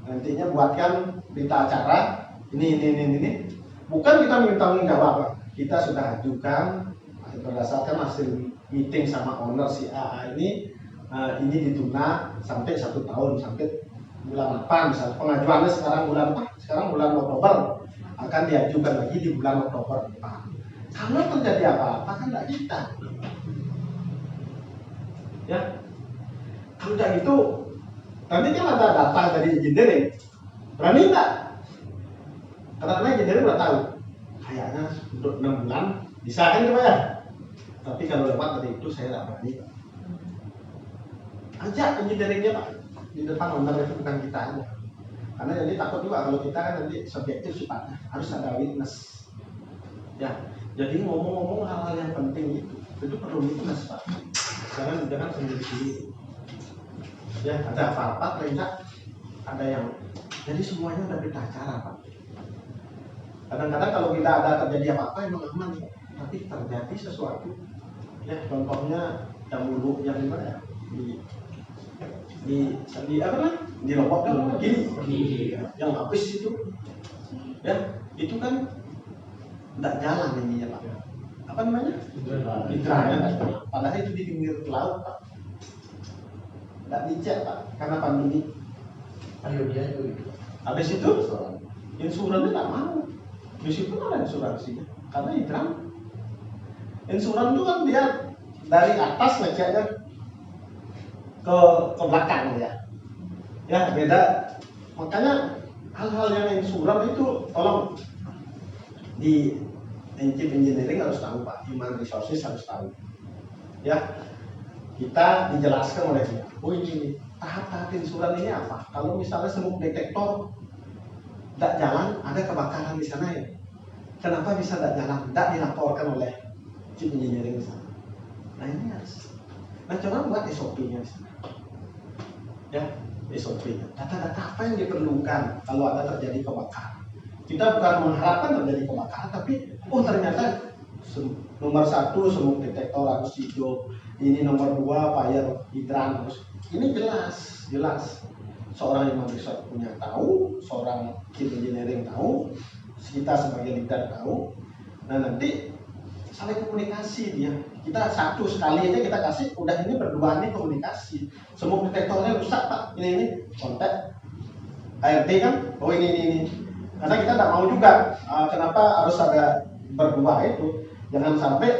nantinya buatkan berita acara ini. Bukan kita minta tanggung jawab, Pak. Kita sudah ajukan berdasarkan hasil meeting sama owner si AA ini ditunda sampai 1 tahun, sampai bulan apa misalnya pengajuannya sekarang bulan apa? Sekarang bulan Oktober, akan diajukan lagi di bulan Oktober depan. Kalau terjadi apa-apa kan tidak kita. Ya, kalau tidak gitu, nanti kan ada datang dari engineering, berani nggak? Karena engineering udah tahu, kayaknya untuk 6 bulan bisa kan coba ya. Tapi kalau lewat dari itu saya tidak berani. Ajak engineeringnya Pak di depan owner, itu bukan kita aja. Karena jadi takut juga kalau kita kan nanti subjektif sifatnya, harus ada witness. Ya, jadi ngomong-ngomong hal-hal yang penting itu perlu witness Pak. Jangan sendiri-sendiri. Ya, ada apa-apa perintah, ada yang jadi semuanya udah kita acara Pak. Kadang-kadang kalau kita ada terjadi apa-apa emang aman, tapi terjadi sesuatu. Ya, contohnya yang dulu yang gimana ya? Di apa namanya? Di Lombok kan gini. Yang habis itu. Ya, itu kan enggak jalan ininya Pak. Apa namanya? Hidranya. Padahal itu di pinggir laut Pak. Enggak dicek Pak, karena pandemi. Ayo dia itu. Habis itu insurannya nggak mau. Meskipun ada insuransinya, karena hidran. Insuran itu kan dia dari atas ngeceknya ke belakang ya. Ya beda. Makanya hal-hal yang insuran itu tolong di engineering harus tahu Pak, human resources harus tahu. Ya, kita dijelaskan oleh dia. Oh ini tahap-tahap insuran ini apa? Kalau misalnya smoke detektor tidak jalan, ada kebakaran di sana ya. Kenapa bisa tidak jalan? Tidak dilaporkan oleh chief engineering di sana. Nah ini harus. Nah coba buat SOP-nya di sana. Ya, SOP-nya. Data-data apa yang diperlukan kalau ada terjadi kebakaran? Kita bukan mengharapkan terjadi kebakaran, tapi ternyata nomor 1 smoke detektor harus hijau, ini nomor 2 fire hidran harus. Ini jelas. Seorang human resource punya tahu, seorang chief engineering tahu, kita sebagai leader tahu. Nah nanti saling komunikasi dia. Kita satu sekali aja kita kasih, udah ini berdua ini komunikasi. Smoke detektornya rusak Pak, ini kontak ART kan, oh ini. Karena kita tidak mau juga, kenapa harus ada berdua itu. Jangan sampai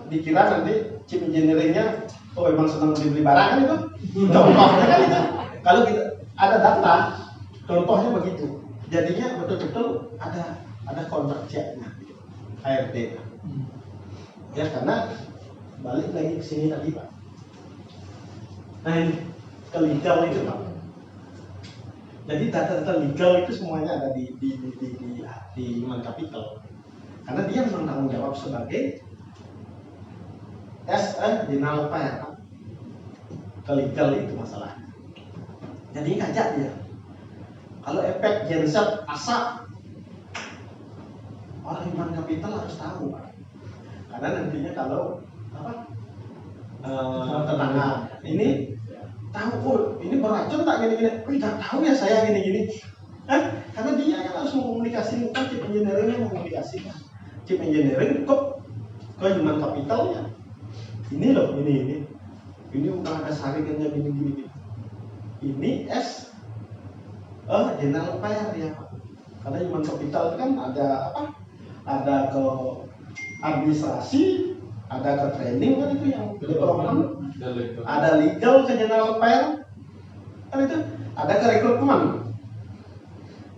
dikira nanti chief engineeringnya emang senang beli barang kan itu. Contohnya kan itu. Kalau kita ada data, contohnya begitu. Jadinya betul-betul ada kontrak ceknya ART. Ya karena balik lagi ke sini tadi Pak. Nah ini ke legal itu Pak. Jadi data-data legal itu semuanya ada di human capital. Karena dia memang tanggung jawab sebagai general affairs. Ke legal itu masalahnya. Jadi ngajak dia. Kalau efek genset asap, orang human capital harus tahu Pak. Karena nantinya kalau tetangga ini tahu, ini beracun tak gini-gini, tidak tahu ya saya gini-gini. Karena dia kan harus mengkomunikasikan, chief engineering mengkomunikasikan. Chief engineering ke human capitalnya. Ini loh, ini bukan ada saringannya gini-gini. Ini general affairs ya Pak. Karena human capital itu kan ada ada ke administrasi, ada ke training kan itu yang development, ada legal ke general affairs, kan itu ada ke rekrutmen.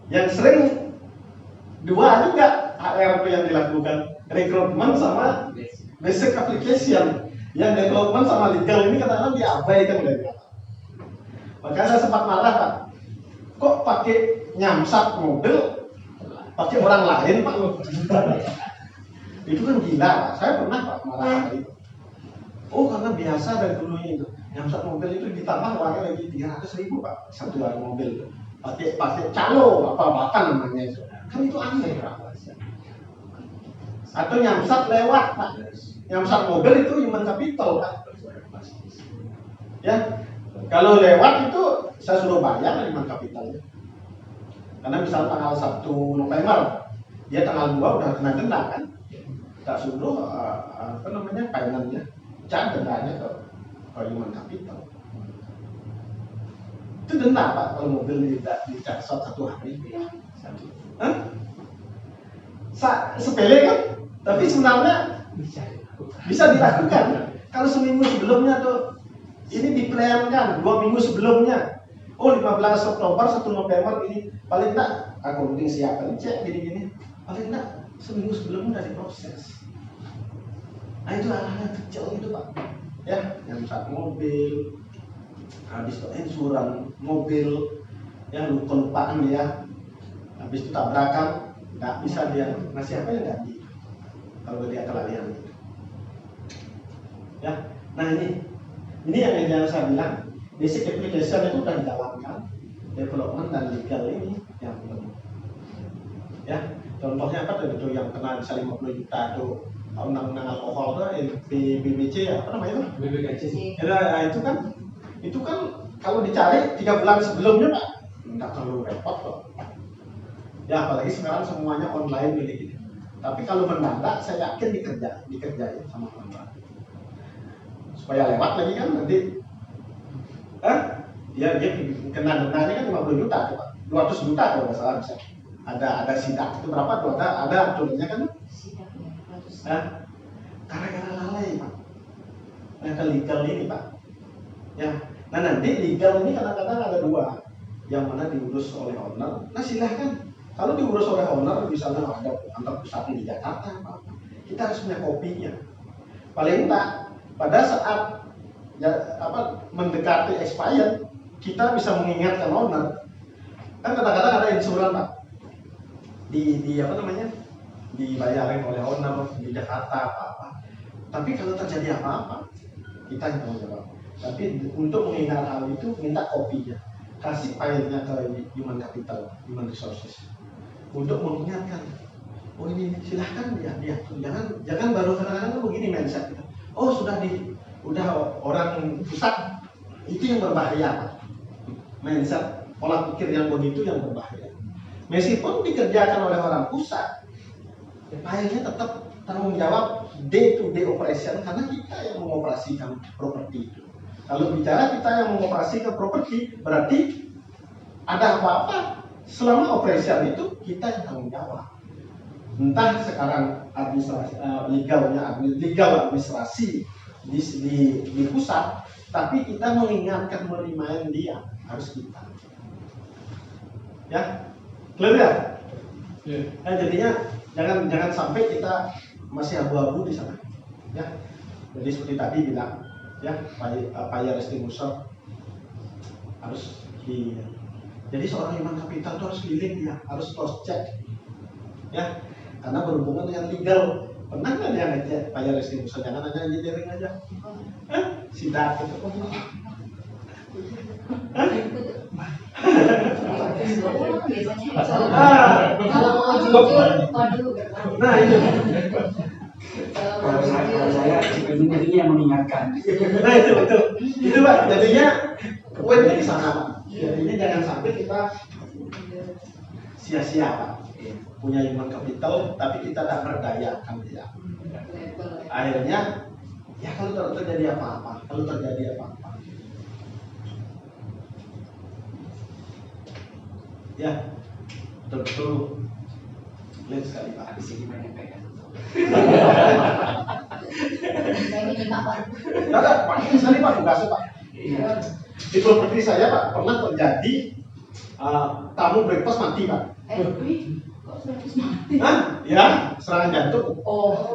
Yang sering dua juga HR yang dilakukan, rekrutmen sama basic application. Yang development sama legal ini kadang-kadang diabaikan oleh dia. Makanya saya sempat marah Pak, kok pakai nyamsat mobil pakai orang lain Pak. Itu kan gila Pak. Saya pernah Pak marah kali itu. Karena biasa dari dulunya itu nyamsat mobil itu ditambah uangnya lagi 300.000 Pak satu hari mobil. Pakai calo apa namanya itu. Kan itu aneh Pak. Atau nyamsat lewat Pak. Nyamsat mobil itu human capital Pak. Ya, kalau lewat itu saya suruh bayar human capitalnya. Karena misal tanggal 1 November, dia tanggal 2 udah kena denda kan? Tak suruh paymentnya, dendanya ke human capital. Itu denda Pak kalau mobil tidak dicasot 1 hari. Hah? Sepele kan? Tapi sebenarnya bisa dilakukan. Kalau seminggu sebelumnya tuh ini diplankan 2 minggu sebelumnya. Oh 15 Oktober 1 November ini paling enggak aku penting siapkan cek gini-gini. Paling enggak seminggu sebelumnya udah diproses. Nah itu hal-hal kecil itu Pak. Ya, yang saat mobil, habis itu insuran mobil, yang kelupaan ya, habis itu tabrakan, nggak bisa dia ngasih apa ya ganti kalau dia kelalaian. Ya, nah ini yang saya bilang, basic application itu sudah dijalankan, development dan legal ini yang belum. Ya, contohnya apa tuh itu yang kena bisa 50 juta tuh undang-undang alkohol tuh BBC ya apa namanya tuh? BBKC. Ya, itu kan kalau dicari 3 bulan sebelumnya Pak, nggak terlalu repot kok. Ya apalagi sekarang semuanya online gini. Tapi kalau mendadak saya yakin dikerjain sama orang. Supaya lewat lagi kan nanti, dia kena dendanya kan 50 juta tuh Pak, 200 juta kalau nggak salah bisa. Ada sidak itu berapa tuh ada aturannya kan? Gara-gara lalai Pak. Nah ke legal ini Pak. Ya, nah nanti legal ini kadang-kadang ada 2, yang mana diurus oleh owner. Nah silahkan. Kalau diurus oleh owner, misalnya ada kantor pusatnya di Jakarta, Pak, kita harus punya kopinya. Paling enggak pada saat mendekati expired, kita bisa mengingatkan owner. Kan kadang-kadang ada insuran Pak. Di apa namanya? Dibayarin oleh owner di Jakarta apa-apa. Tapi kalau terjadi apa-apa, kita yang tanggung jawab. Tapi untuk mengingat hal itu, minta kopinya, kasih filenya ke human capital, human resources, untuk mengingatkan. Oh ini silahkan dia, jangan baru kadang-kadang begini mindset kita. Oh udah orang pusat itu yang berbahaya. Mindset pola pikir yang begitu yang berbahaya. Meskipun dikerjakan oleh orang pusat, filenya tetap tanggung jawab day to day operation karena kita yang mengoperasikan properti itu. Kalau bicara kita yang mengoperasikan properti, berarti ada apa-apa selama operation itu kita yang tanggung jawab. Entah sekarang administrasi legal administrasi di pusat, tapi kita mengingatkan merimain dia harus kita. Ya, clear ya? Nah, jadinya jangan sampai kita masih abu-abu di sana. Ya, jadi seperti tadi bilang, ya, fire extinguisher harus jadi seorang human capital itu harus keliling dia, harus cross check. Ya, karena berhubungan dengan legal. Pernah nggak dia ngecek fire extinguisher? Jangan hanya engineering aja. Sidak itu. Kalau mau jujur, waduh. Nah itu. Kalau saya ujung-ujungnya yang mengingatkan. Nah itu betul. Itu Pak. Jadinya poinnya di sana Pak. Jadinya jangan sampai kita sia-sia Pak. Punya human capital tapi kita tidak berdayakan dia. Akhirnya ya kalau terjadi apa-apa, ya betul lihat sekali Pak. Di sini banyak pegang. Saya menyimak Pak. Ada banyak sekali Pak tugasnya Pak. Di properti saya Pak pernah terjadi tamu breakfast mati Pak. Kok terus mati? Ya serangan jantung. Oh.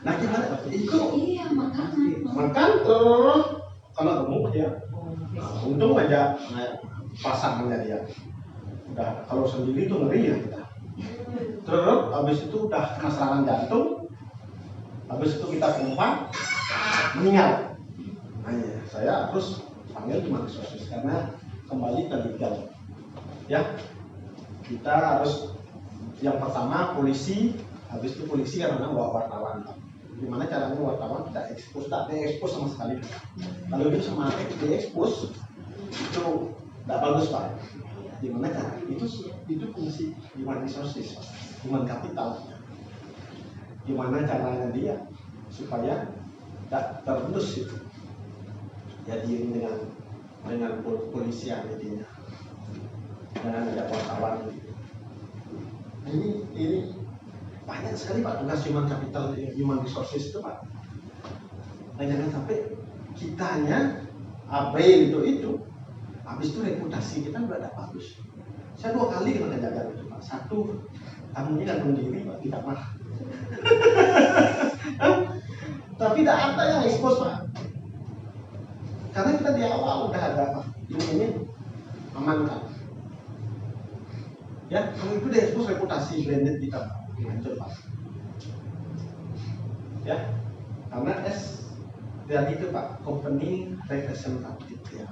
Nah gimana? Itu Iya makanan. makan terus kena gemuk dia. Untung aja pasangannya dia. Udah kalau sendiri itu ngeri ya kita. Terus habis itu udah kena serangan jantung. Habis itu kita pompa meninggal. Nah, ya, saya terus panggil human resources karena kembali ke legal. Ya, kita harus yang pertama polisi, habis itu polisi karena bawa wartawan. Gimana caranya wartawan tidak ekspos, tidak diekspos sama sekali. Kalau itu sama diekspos itu tidak bagus Pak. Gimana cara? Itu fungsi human resources, human capital. Gimana caranya dia supaya tidak terendus itu. Ya diiring dengan dengan polisian jadinya, jangan ada wartawan. Ini banyak sekali Pak tugas human capital, human resources itu Pak. Nah, jangan sampai kitanya abai itu, habis itu reputasi kita udah ada bagus. Saya 2 kali kena kejagaan itu Pak. Satu, tamunya gantung diri Pak, tidak marah. Tapi tidak ada yang expose Pak. Karena kita di awal udah ada Pak, ini amankan. Ya, kalau itu dia expose reputasi branded kita Pak, hancur Pak. Ya, karena dari itu Pak, company representative ya.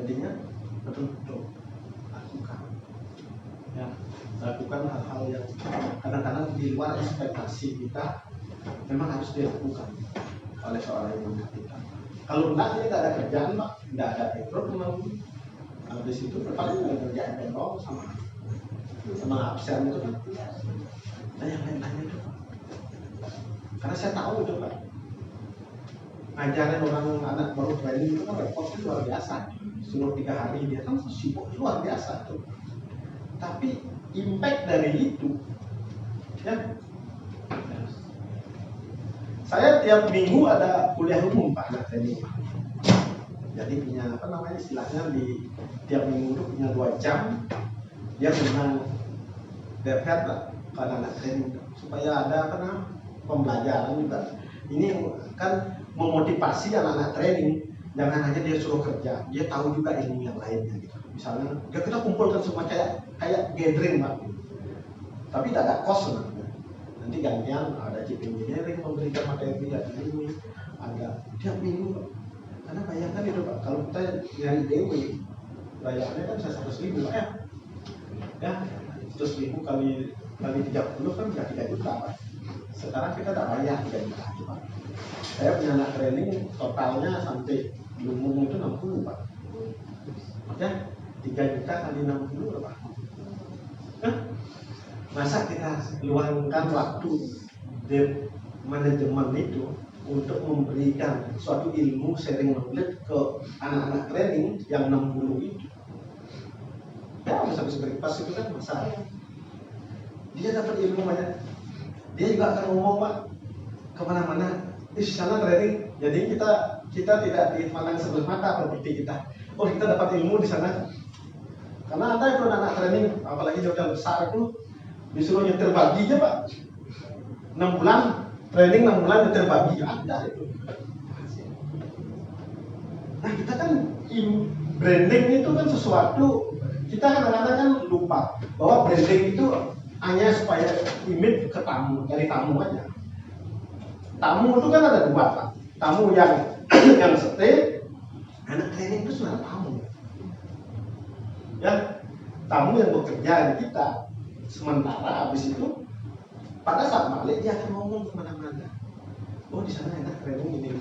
Jadinya betul-betul lakukan hal-hal yang kadang-kadang di luar ekspektasi kita, memang harus dilakukan oleh seorang yang kita. Kalau enggak, ini tidak ada kerjaan Pak, tidak ada background memang. Habis itu paling ada kerjaan background sama absen itu Pak. Nah yang lain-lain itu Pak. Karena saya tahu itu Pak, ngajarin orang anak baru training itu kan repotnya luar biasa. Suruh 3 hari dia kan sibuk luar biasa tuh. Tapi impact dari itu, ya. Saya tiap minggu ada kuliah umum Pak, anak training Pak. Jadi punya istilahnya di tiap minggu itu punya 2 jam dia memang dekat lah ke anak training supaya ada pembelajaran juga. Ini kan memotivasi anak-anak training, jangan hanya dia suruh kerja, dia tahu juga ilmu yang lainnya gitu. Misalnya kita kumpulkan semua kayak gathering Pak, tapi tidak ada cost sebenarnya. Nanti gantian ada chief engineering memberikan materi dan ini ada tiap minggu Pak. Karena bayangkan itu Pak, kalau kita nyari DW bayarannya kan bisa 100.000 Pak ya 100.000 kali 30 kan sudah 3 juta Pak. Sekarang kita tidak bayar 3 juta Pak. Saya punya anak training totalnya sampai lumung itu 60 Pak. Ya, 3 juta kali 60 Pak. Masa kita luangkan waktu di manajemen itu untuk memberikan suatu ilmu sharing knowledge ke anak-anak training yang 60 itu? Ya, bisa beripas itu kan masalah. Dia dapat ilmu banyak. Dia juga akan ngomong Pak kemana-mana. Di sana training, jadi kita tidak dipandang sebelah mata properti kita. Oh, kita dapat ilmu di sana. Karena ada itu anak training, apalagi jauh besar itu disuruh nyetir bagi aja Pak. 6 bulan training, 6 bulan nyetir bagi ada itu. Nah kita kan branding itu kan sesuatu, kita kadang-kadang kan lupa bahwa branding itu hanya supaya image ke tamu, dari tamu aja. Tamu itu kan ada 2 Pak. Tamu yang stay, anak training itu sebenarnya tamu. Ya, tamu yang bekerja di kita. Sementara habis itu pada saat balik dia akan ngomong kemana-mana. Oh di sana enak training ini.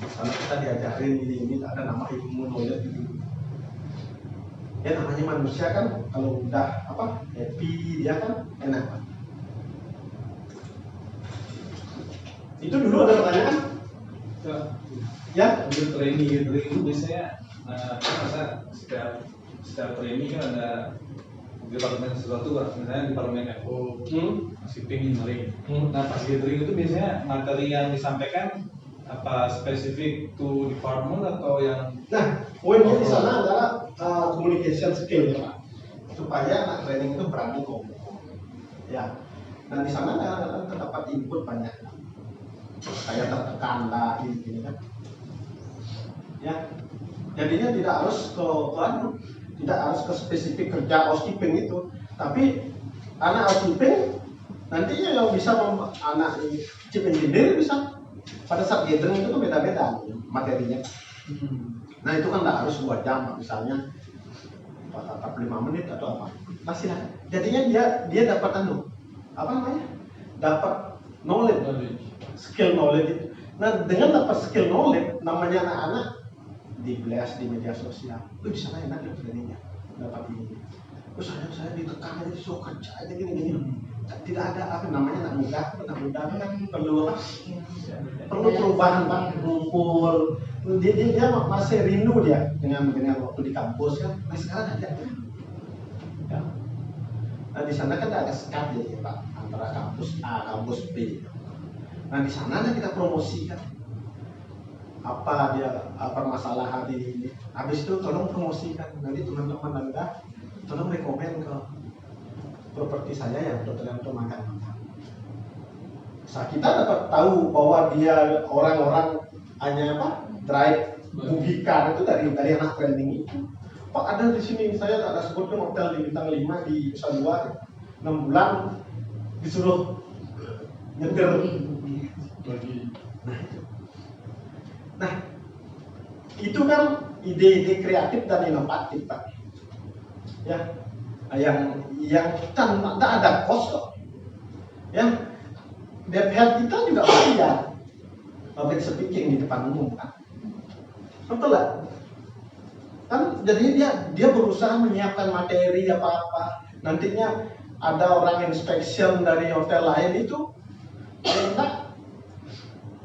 Karena kita diajarin ini ada nama ilmu knowledge ini. Ya namanya manusia kan kalau udah happy dia kan enak. Itu dulu ada pertanyaan? Ya. Untuk training itu biasanya setiap training kan ada departemen sesuatu, misalnya departemen FO, shipping, engineering. Nah pas gathering itu biasanya materi yang disampaikan apa spesifik to department atau yang? Nah, poinnya di sana adalah communication skill ya Pak, supaya anak training itu berani ngomong. Ya, nah di sana terdapat input banyak, kayak tertekan lah ini kan. Ya, jadinya tidak harus tidak harus ke spesifik kerja housekeeping itu, tapi anak housekeeping nantinya yang bisa anak chief engineer bisa pada saat gathering itu beda-beda materinya. Nah itu kan tidak harus 2 jam misalnya, tetap 5 menit atau apa, masih lah. Jadinya dia dapat dapat knowledge, skill knowledge itu. Nah dengan dapat skill knowledge, namanya anak-anak di blast di media sosial, di sana enak ya trainingnya, dapat ini. Terus saya ditekan aja disuruh kerja aja gini. tidak ada apa namanya anak muda itu kan perlu apa? Perlu perubahan Pak, ngumpul. Dia masih rindu dia dengan waktu di kampus kan. Nah sekarang ada. Ya. Nah di sana kan ada sekat ya Pak antara kampus A, kampus B. Nah di sana kita promosikan apa dia permasalahan ini. Habis itu tolong promosikan. Nanti teman-teman Anda tolong rekomen ke properti saya yang Dr. Yanto makan. Saat kita dapat tahu bahwa dia orang-orang hanya apa drive bugikan itu dari anak training itu. Pak ada di sini saya ada sebutkan hotel di bintang 5 di Nusa Dua 6 bulan disuruh nyetir. Nah itu kan ide-ide kreatif dan inovatif Pak. Ya, yang tanpa ada kos kok. Ya, DPR kita juga bayar public speaking di depan umum kan. Betul lah. Kan jadi dia berusaha menyiapkan materi apa-apa. Nantinya ada orang inspection dari hotel lain itu enggak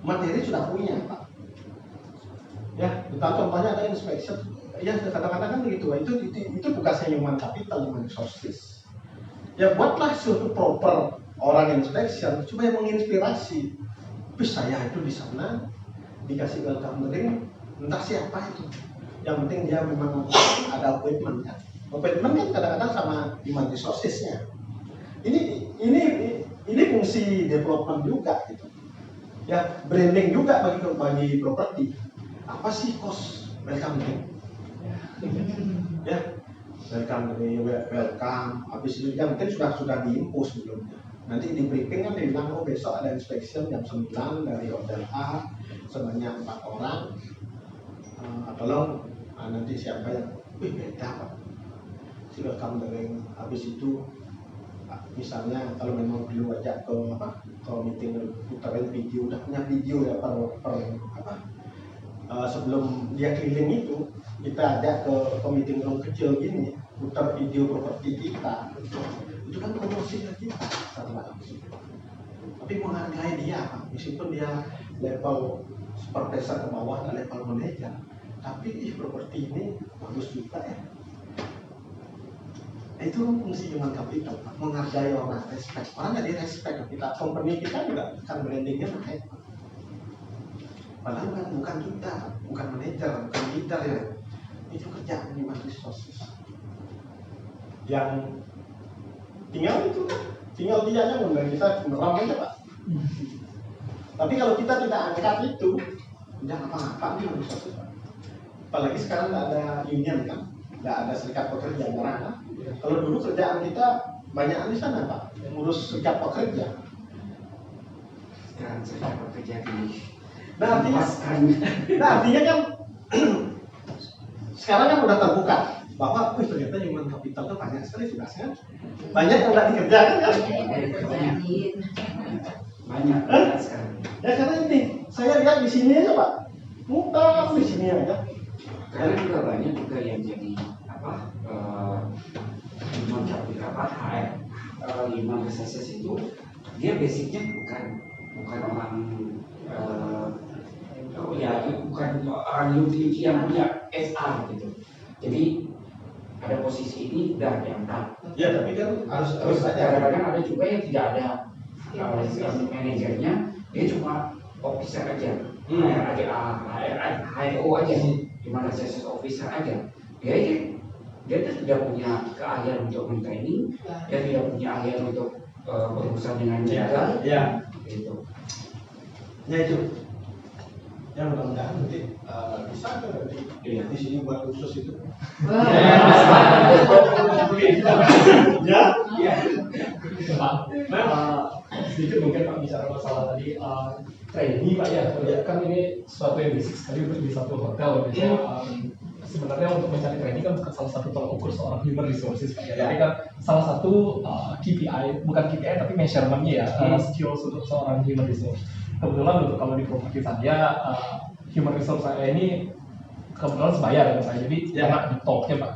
materi sudah punya Pak. Ya, contohnya ada inspection. Ya kadang-kadang kan begitu. Itu tugasnya human capital, human resources. Ya buatlah suatu proper orang inspection supaya menginspirasi. Tapi saya itu di sana dikasih welcome drink, entah siapa itu. Yang penting dia memang ada appointment kan. Appointment kan kadang-kadang sama human resourcesnya. Ini fungsi development juga gitu. Ya branding juga bagi properti. Apa sih cost welcome drink? Ya welcome. Habis itu yang penting sudah diimpus sebelumnya. Nanti di briefing kan dia bilang besok ada inspection jam 9 dari hotel A sebanyak 4 orang. Tolong nanti siapa yang beda Pak. Si welcome drink. Habis itu misalnya kalau memang perlu ajak ke meeting putarin video, udah punya video ya sebelum dia keliling itu kita ajak ke meeting room kecil gini, putar video properti kita, itu kan promosi kita satu langsung. Tapi menghargai dia, meskipun dia level supervisor ke bawah dan level manager, tapi properti ini bagus juga ya. Itu fungsi human capital, menghargai orang, respect. Orang jadi respect kita, company kita juga kan brandingnya naik. Padahal bukan kita, bukan manajer, bukan leader ya. Itu kerjaan human resources. Yang tinggal dia aja ngundang kita meram aja Pak. Tapi kalau kita tidak angkat itu, jangan apa-apa human resources Pak. Apalagi sekarang nggak ada union kan, nggak ada serikat pekerja orang kan. Kalau dulu kerjaan kita banyak di sana Pak, yang ngurus serikat pekerja. Sekarang serikat pekerja di Nah artinya kan sekarang kan udah terbuka bahwa ternyata human capital itu banyak sekali tugasnya, banyak yang nggak dikerjakan kan? Banyak sekarang. Ya karena ini saya lihat di sini aja Pak, muter di sini aja. Karena juga banyak juga yang jadi human capital human resources itu dia basicnya bukan orang bukan orang utility yang punya SR gitu. Jadi ada posisi ini udah diangkat. Ya tapi kan harus aja. Kadang-kadang ada juga yang tidak ada manajernya, dia cuma officer aja, HRO aja, human resources officer aja. Dia tidak punya keahlian untuk men-training, dia tidak punya keahlian untuk berurusan dengan legal, gitu. Ya itu. Ya mudah-mudahan nanti bisa tuh nanti di sini buat khusus itu. Ya. Sedikit mungkin Pak bicara masalah tadi training Pak ya. Kan ini sesuatu yang basic sekali untuk di satu hotel. Sebenarnya untuk mencari training kan bukan salah satu tolak ukur seorang human resources Pak ya. Tapi kan salah satu KPI, bukan KPI tapi measurementnya ya, skills untuk seorang human resource. Kebetulan untuk kalau di properti saya, human resource saya ini kebetulan sebaya dengan saya, jadi enak di talknya Pak,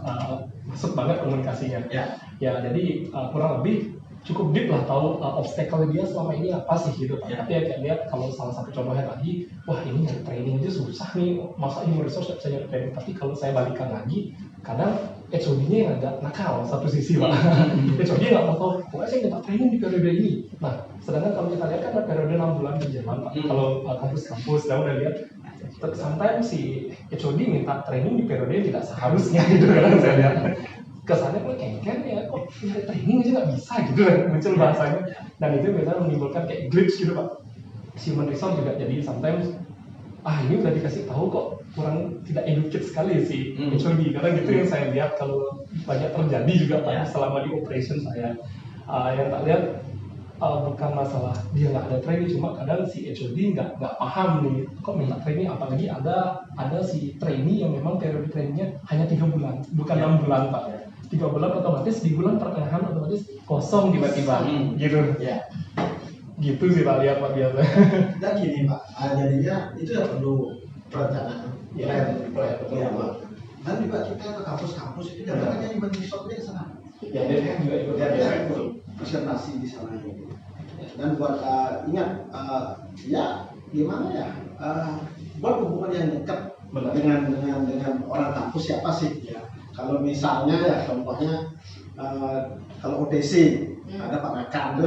masuk banget komunikasinya. Ya jadi kurang lebih cukup deep lah tahu obstacle dia selama ini apa sih gitu Pak. Tapi ya kayak lihat kalau salah satu contohnya tadi, wah ini nyari training aja susah nih, masa human resource nggak bisa nyari training. Tapi kalau saya balikan lagi, kadang HOD-nya yang agak nakal satu sisi Pak. HOD nggak mau tahu, pokoknya saya minta training di periode ini. Nah, sedangkan kalau kita lihat kan ada periode 6 bulan berjalan Pak. Kalau kampus-kampus, saya udah lihat sometimes si HOD minta training di periode yang tidak seharusnya gitu kan saya lihat. Kesannya kok kengken ya, kok nyari training aja nggak bisa gitu kan, muncul bahasanya. Dan itu biasanya menimbulkan kayak glitch gitu Pak. Human resource juga jadi sometimes, ini udah dikasih tahu kok kurang tidak educate sekali si HOD. Karena gitu yang saya lihat kalau banyak terjadi juga Pak selama di operation saya. Yang tak lihat bukan masalah dia nggak ada training, cuma kadang si HOD nggak paham nih kok minta training, apalagi ada si trainee yang memang periode trainingnya hanya 3 bulan, bukan 6 bulan Pak. 3 bulan otomatis di bulan pertengahan otomatis kosong tiba-tiba gitu. Gitu sih Pak lihat Pak biasa. Dan gini Pak, jadinya itu yang perlu perencanaan. Plan. Dan juga kita ke kampus-kampus itu datangnya human resource-nya ke sana. Ya dia juga ikut presentasi di sana gitu. Dan buat ingat ya gimana ya, buat hubungan yang dekat dengan orang kampus siapa sih ya. Kalau misalnya ya contohnya kalau OTC ada Pak Rekan tuh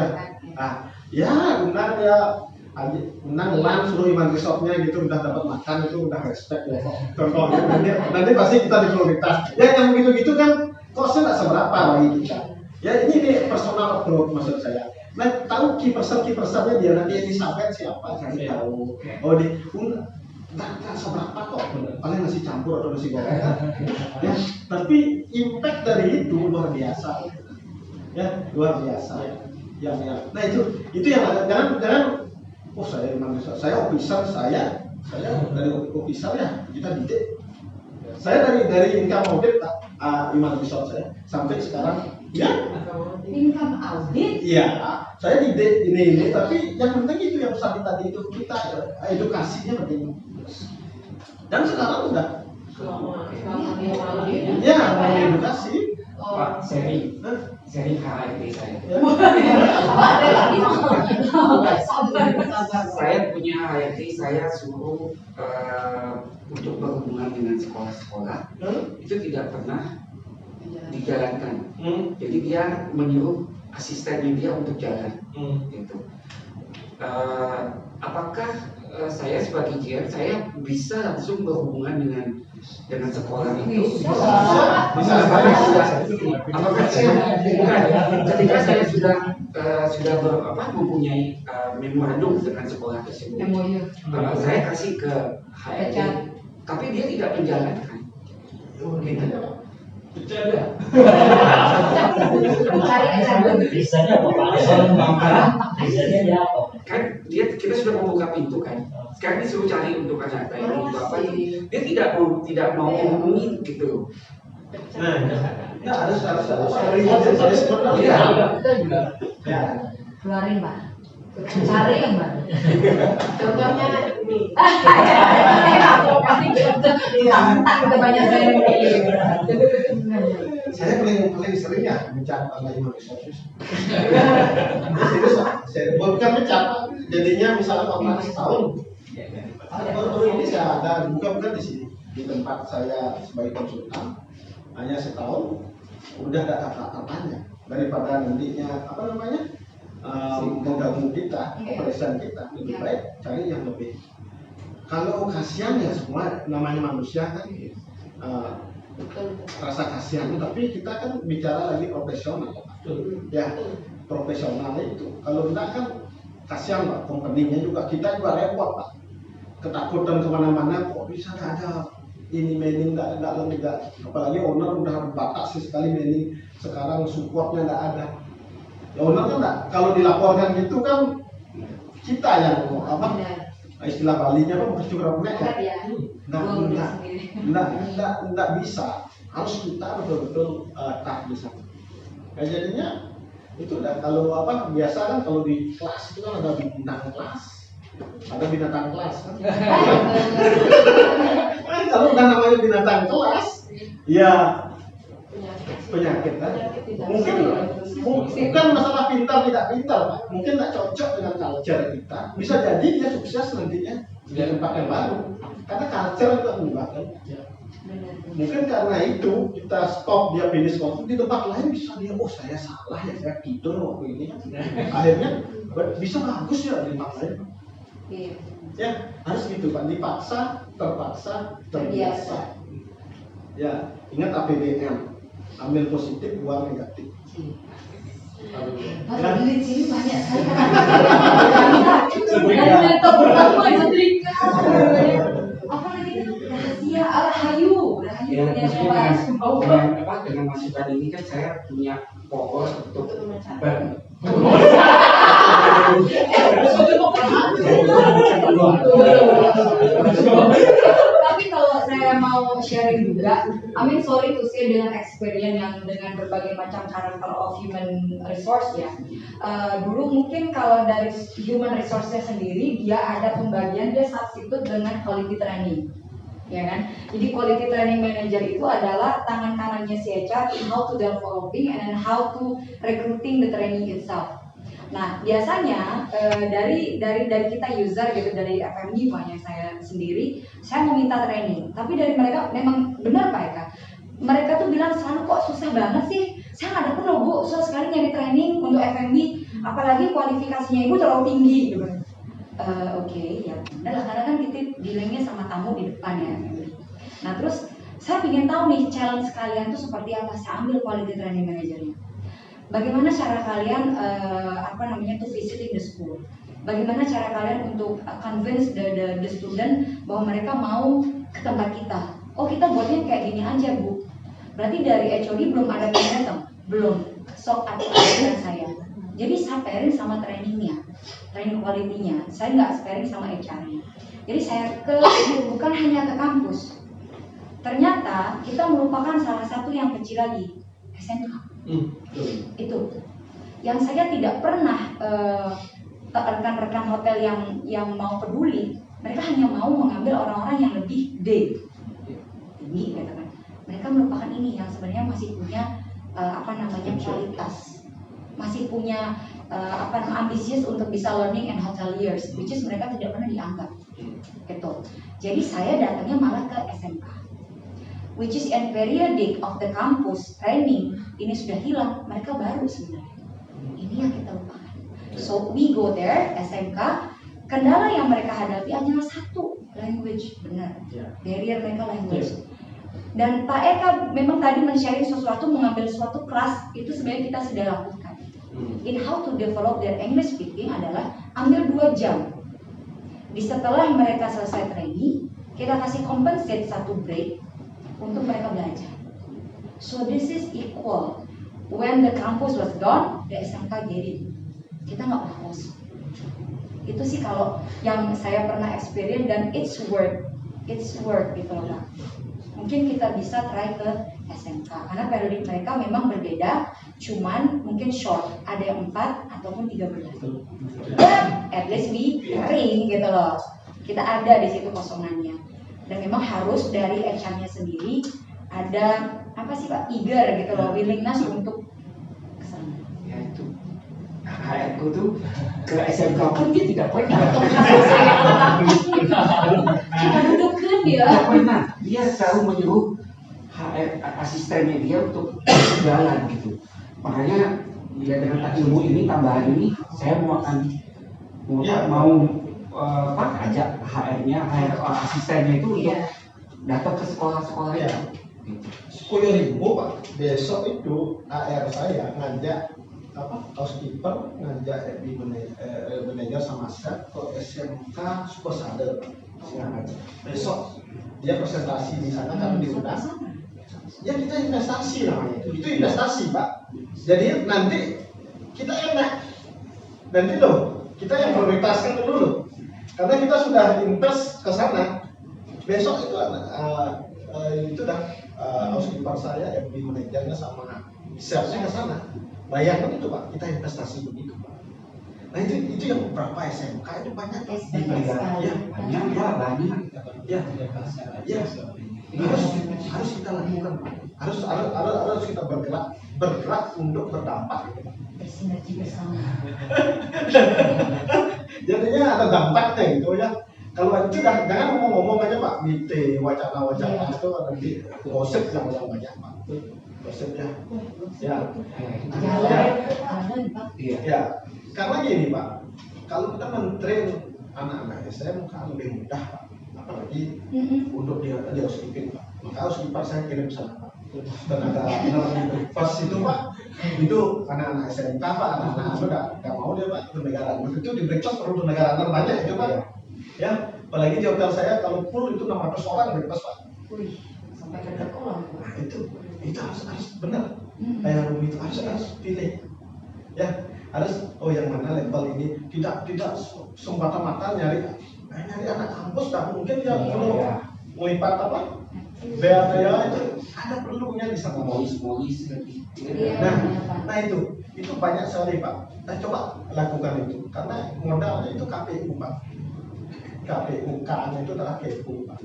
ya undang lan suruh human resource-nya gitu, udah dapat makan itu udah respect ya contohnya. nanti pasti kita di prioritas ya, yang begitu kan cost-nya nggak seberapa bagi kita ya. Ini personal approach maksud saya. Nah, tahu key personnya dia nanti yang disampaikan siapa, cari tahu. Nggak seberapa kok, paling nasi campur atau nasi goreng ya. Tapi impact dari itu luar biasa ya, luar biasa ya. Nah itu yang jangan saya memang saya officer, saya dari officer ya kita didik. Saya dari income audit human resource saya sampai sekarang ya Income audit. Iya, saya didik ini tapi yang penting itu yang tadi itu kita edukasinya penting. Dan sekarang udah ya edukasi. Pak, seri HRD saya. Saya punya HRD, saya suruh untuk berhubungan dengan sekolah-sekolah itu tidak pernah dijalankan. Jadi dia menyuruh asistennya dia untuk jalan. Gitu. Apakah saya sebagai GM saya bisa langsung berhubungan dengan sekolah itu? Bisa. Apakah saya bukan ketika saya sudah mempunyai memorandum dengan sekolah tersebut, saya kasih ke HRD, tapi dia tidak menjalankan. Gitu. Bisanya apa Pak? Bisanya dia apa? Kan kita sudah membuka pintu kan. Sekarang disuruh cari untuk anak ini untuk apa itu. Dia tidak mau ngomongin gitu. Nah, harus Keluarin Pak. Cari yang baru. Contohnya ini. Saya paling sering ya mencat sama human resources. Serius, bukan mencat, jadinya misalnya kontrak setahun. Baru ini saya ada bukan di sini di tempat saya sebagai konsultan hanya setahun udah ada kata-katanya daripada nantinya mengganggu kita, operasi kita, lebih baik cari yang lebih. Kalau kasihan ya semua namanya manusia kan, rasa kasihan. Tapi kita kan bicara lagi profesional, ya profesional itu. Kalau enggak kan kasihan Pak, company-nya juga, kita juga repot Pak. Ketakutan kemana-mana kok bisa ada ini mailing nggak, apalagi owner udah batasi sekali mailing. Sekarang supportnya nggak ada. Ya owner kan enggak, kalau dilaporkan gitu kan kita yang istilah Balinya apa curangnya ya, nggak bisa, harus kita betul-betul tak bisa. Ya jadinya itu udah kalau biasa kan kalau di kelas itu kan ada binatang kelas kan. Kalau udah namanya binatang kelas ya penyakit kan? Penyakit tidak Mungkin bukan masalah pintar tidak pintar, Pak. Mungkin tidak cocok dengan culture kita. Bisa jadi dia sukses nantinya di tempat yang baru. Karena culture itu mengubah kan. Mungkin karena itu kita stop dia finish waktu di tempat lain bisa dia saya salah ya saya tidur waktu ini. Akhirnya bisa bagus ya di tempat lain. Iya. Ya harus gitu Pak, dipaksa, terpaksa, terbiasa. Ya ingat APBN, ambil positif, buang negatif. Kalau di sini banyak sekali kan. Dan metode pertama setrika. Apa lagi itu? Rahasia rahayu Ya, punya maksudnya siapa? dengan masukan ini kan saya punya power untuk Tapi kalau saya mau sharing juga, sorry to say dengan experience yang dengan berbagai macam karakter of human resource ya. Dulu mungkin kalau dari human resource-nya sendiri dia ada pembagian dia substitute dengan quality training. Ya kan? Jadi quality training manager itu adalah tangan kanannya si HR in how to developing and then how to recruiting the training itself. Nah, biasanya dari kita user gitu, dari FMI banyak saya sendiri, saya meminta training. Tapi dari mereka memang benar Pak Eka. Mereka tuh bilang selalu kok susah banget sih. Saya nggak dapat loh Bu, susah sekali nyari training untuk FMI, apalagi kualifikasinya Ibu terlalu tinggi gitu. Oke, ya benar lah, karena kan kita dealingnya sama tamu di depan ya. Nah terus saya ingin tahu nih challenge kalian tuh seperti apa. Saya ambil quality training managernya. Bagaimana cara kalian to visiting the school? Bagaimana cara kalian untuk convince the student bahwa mereka mau ke tempat kita? Oh kita buatnya kayak gini aja Bu. Berarti dari HOD belum ada yang datang? Belum. Sok atau saya. Jadi saya pairing sama trainingnya, training quality-nya. Saya nggak pairing sama HR-nya. Jadi saya bukan hanya ke kampus. Ternyata kita melupakan salah satu yang kecil lagi, SMK. Itu. Yang saya tidak pernah rekan-rekan hotel yang mau peduli, mereka hanya mau mengambil orang-orang yang lebih D. Tinggi, gitu kan. Mereka melupakan ini yang sebenarnya masih punya kualitas. Masih punya ambisius untuk bisa learning and hoteliers, which is mereka tidak pernah dianggap, gitu. Jadi saya datangnya malah ke SMK, which is in periodic of the campus training ini sudah hilang, mereka baru sebenarnya. Ini yang kita lupakan. So we go there SMK, kendala yang mereka hadapi hanyalah satu, language, benar. Barrier mereka language. Dan Pak Eka memang tadi men-sharing sesuatu, mengambil suatu kelas itu sebenarnya kita sudah lakukan. In how to develop their English speaking adalah ambil 2 jam. Setelah mereka selesai training, kita kasih compensate 1 break untuk mereka belajar. So this is equal. When the campus was gone, the SMK get it. Kita nggak pernah kosong. Itu sih kalau yang saya pernah experience dan it's work gitu loh. Mungkin kita bisa try ke SMK karena periodik mereka memang berbeda, cuman mungkin short, ada yang 4 ataupun 3 bulan. But at least we ring gitu loh. Kita ada di situ kosongannya. Dan memang harus dari HR-nya sendiri ada Pak, eager gitu loh, willingness untuk kesana. Ya itu. HR-ku tuh ke SMK pun dia tidak pernah. Kita dudukkan dia. Tidak pernah. Dia selalu menyuruh HR asistennya dia untuk jalan gitu. Makanya dia dengan ilmu ini, tambahan ini, saya ajak HR-nya, asistennya itu untuk datang ke sekolah-sekolah itu. 10.000 Pak. Besok itu AR saya ngajak housekeeper, ngajak manajer sama chef ke SMK Sukosadel. Besok dia presentasi di sana, kami diundang. Ya kita investasi namanya itu investasi Pak. Jadi nanti kita enak. Nanti loh kita yang prioritaskan dulu loh. Karena kita sudah invest ke sana. Besok itu itu dah housekeeper saya, MD manajernya sama chefnya ke sana. Bayangkan itu Pak, kita investasi begitu Pak. Nah itu yang beberapa SMK itu banyak. Banyak. harus kita lakukan, Pak. Harus kita bergerak untuk berdampak. Bersinergi bersama. Jadinya ada dampaknya gitu ya. Kalau itu jangan ngomong-ngomong aja Pak, mite wacana-wacana itu nanti gosip yang banyak Pak. Gosip ya. Ya. Ya. Karena gini Pak, kalau kita men-train anak-anak SMK lebih mudah Pak. Apalagi untuk dia housekeeping Pak. Maka housekeeper saya kirim sana Pak. Tenaga pas itu Pak, itu anak-anak SMK Pak, anak-anak udah mau dia Pak bernegaraan. Begitu di breakfast perlu bernegaraan banyak itu Pak. Ya, apalagi di hotel saya kalau full itu 600 orang breakfast Pak. Wih, sampai ke orang. Nah itu harus benar. Kayak room itu harus pilih. Ya, harus yang mana level ini tidak semata-mata nyari anak kampus tak mungkin dia perlu melipat apa? BAT ya itu ada perlunya di sana. Molis Nah itu banyak sekali Pak. Nah coba lakukan itu karena modalnya itu KPU Pak. KPU K-nya itu adalah kepo Pak.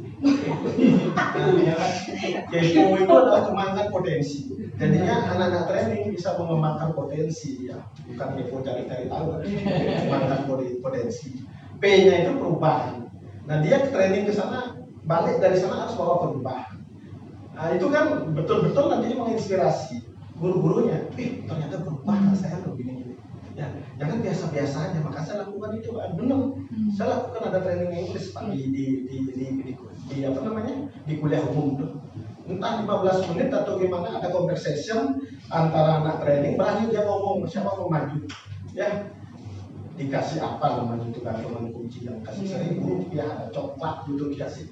Kepo itu adalah kemangkan potensi. Jadinya anak-anak training bisa mengembangkan potensi ya, bukan kepo cari-cari tahu, mengembangkan potensi. P-nya itu perubahan. Nah dia training ke sana, balik dari sana harus bawa perubahan. Nah itu kan betul-betul nanti menginspirasi guru-gurunya. Ternyata berubah saya loh gini-gini. Ya, jangan biasa-biasa aja. Maka saya lakukan itu Pak. Benar. Saya lakukan ada training English Pak di apa namanya di kuliah umum tuh. Entah 15 menit atau gimana ada conversation antara anak training, berani dia ngomong siapa mau maju. Ya, dikasih apa namanya itu kantongan kunci yang kasih Rp1.000 ada coklat gitu dikasih.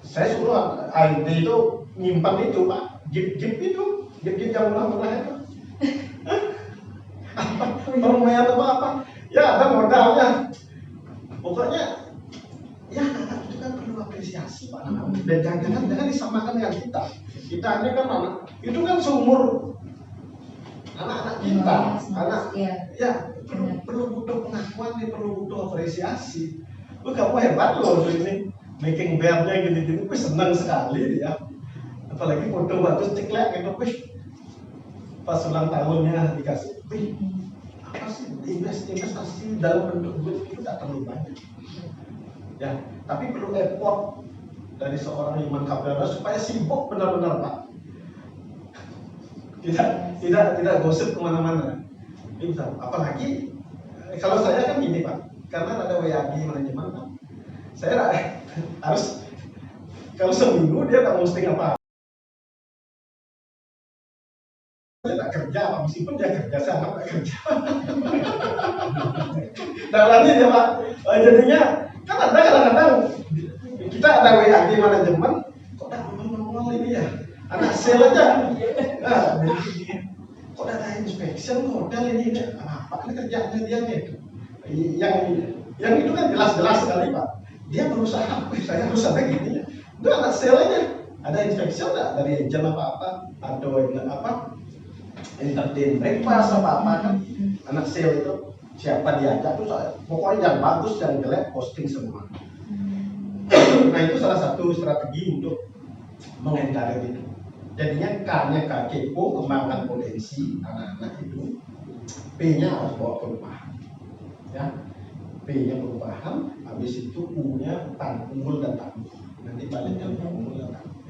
Saya suruh AID itu nyimpan itu Pak, gip itu yang murah-murah itu. Apa permainan apa ya ada modalnya. Pokoknya ya anak itu kan perlu apresiasi Pak. Dan jangan disamakan dengan kita ini kan anak itu kan seumur anak-anak kita, ya perlu butuh pengakuan, perlu butuh apresiasi. Kamu hebat loh ini making bear-nya gini-gini, senang sekali dia. Apalagi foto bagus ceklek gitu, pas ulang tahunnya dikasih, apa sih investasi dalam bentuk duit itu tidak terlalu banyak. Ya, tapi perlu effort dari seorang Iman Kabrara supaya sibuk benar-benar Pak. Tidak gosip kemana-mana. Apalagi kalau saya kan gini Pak, karena ada WAG manajemen Pak. Saya harus kalau seminggu dia tak posting apa. Saya tak kerja Pak, meskipun dia kerja saya nggak kerja. Dalanya dia Pak. Jadinya kan ada kadang-kadang kita ada WAG manajemen, kok tak ngomong ini ya, anak sale aja. Nah, kok data inspection hotel ini apa kerjanya dia gitu. Yang itu kan jelas-jelas sekali Pak. Dia berusaha, saya harus ada gini ya. Itu anak sale-nya ada inspection nggak dari agent apa atau entertain breakfast apa kan. Anak sale itu siapa diajak tuh pokoknya yang bagus yang jelek posting semua. Nah itu salah satu strategi untuk mengendarai itu. Jadinya K-nya kepo, kembangkan potensi anak-anak itu. P-nya harus bawa perubahan. Ya, P-nya perubahan, habis itu U-nya unggul dan tangguh. Nanti baliknya unggul dan tangguh.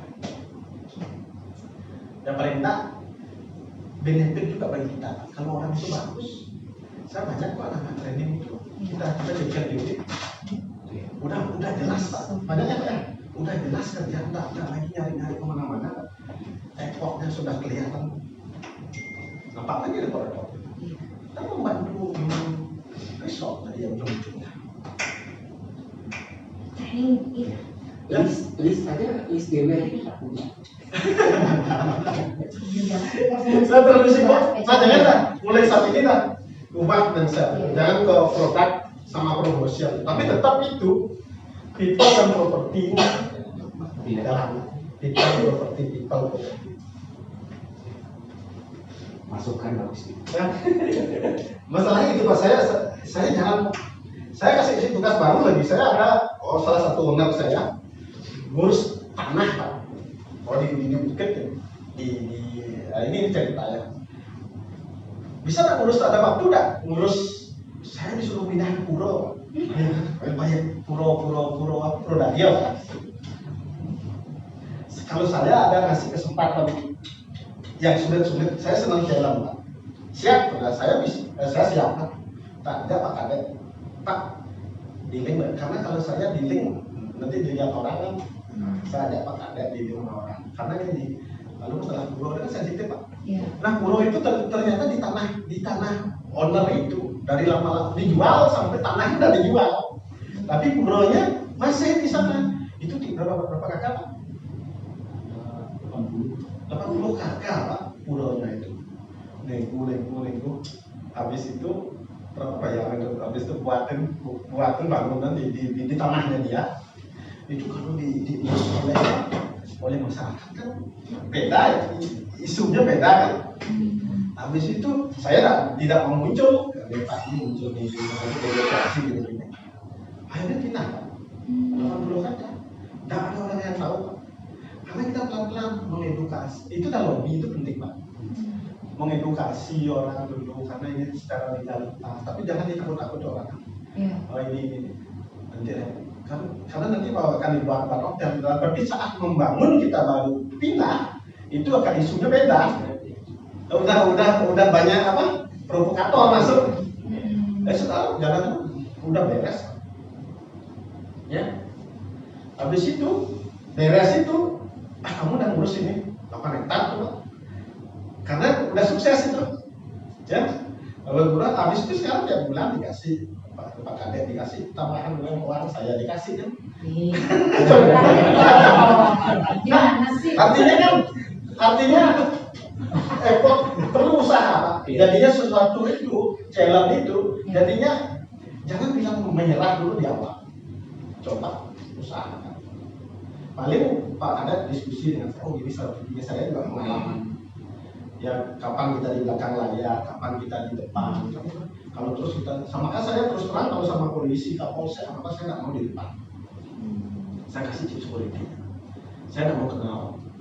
Yang paling tak benefit juga bagi kita. Kalau orang itu bagus, saya banyak kok anak training itu. Kita lihat diri. Udah jelas Pak. Banyaknya Pak ya. Udah jelas kerjaan, tak lagi nyari-nyari kemana-mana. Effortnya sudah kelihatan. Apa lagi report? Kita membantu resort dari yang ujung-ujungnya. List aja, list DW kita punya. Saya terlalu sibuk. Jangan mulai saat ini ubah mindset. Jangan ke produk sama promotion. Tapi tetap itu people dan properti dalam people. Masukkan bagus itu. Masalahnya itu Pak, saya kasih tugas baru lagi. Saya ada salah satu owner saya ngurus tanah Pak. di bukit ya, ini cerita ya. Bisa nggak ngurus, ada waktu nggak ngurus? Saya disuruh pindah ke puro, banyak puro Dario kan. Kalau saya ada ngasih kesempatan yang sulit, saya senang jalan Pak. Siap, saya siap Pak. Tak ada Pak Kadek, Pak dealing karena kalau saya dealing nanti dilihat orang kan, saya ada Pak Kadek dealing sama orang. Karena ini lalu setelah puro kan sensitif Pak. Iya. Nah puro itu ternyata di tanah owner itu dari lama dijual sampai tanahnya udah dijual, tapi puronya masih di sana. Itu berapa kakak Pak? 80 kakak Pak puronya itu. Nengku habis itu berapa bayaran itu? Habis itu buatin bangunan di tanahnya dia. Itu kalau diurus oleh masyarakat kan beda ya, isunya beda kan. Habis itu saya tidak mau muncul, Pak muncul di demokrasi gitu. Akhirnya pindah Pak. 80 kakak. Tidak ada orang yang tahu Pak. Karena kita pelan-pelan mengedukasi. Itu kan lobby itu penting Pak. Mengedukasi orang dulu karena ini secara legalitas. Tapi jangan ditakut-takut orang. Iya. Oh ini nanti karena nanti akan dibuat hotel. Berarti saat membangun kita baru pindah itu akan isunya beda. Udah banyak apa provokator masuk. Sekarang jangan udah beres. Ya. Habis itu beres itu, kamu udah ngurus ini 8 hektar tuh, karena udah sukses itu, ya. Kalau kurang, habis itu sekarang tiap bulan dikasih Pak Kadek dikasih tambahan uang saya dikasih kan. Gimana sih? Artinya effort perlu usaha. Jadinya sesuatu itu challenge itu, jadinya jangan bilang menyerah dulu di awal. Coba usahakan. Paling Pak Kadek diskusi dengan saya, oh ini strateginya saya juga pengalaman. Ya kapan kita di belakang layar, kapan kita di depan. Kalau terus kita, sama kan saya terus terang kalau sama polisi, kapolsek, apa saya nggak mau di depan. Saya kasih chip security. Saya nggak mau kenal.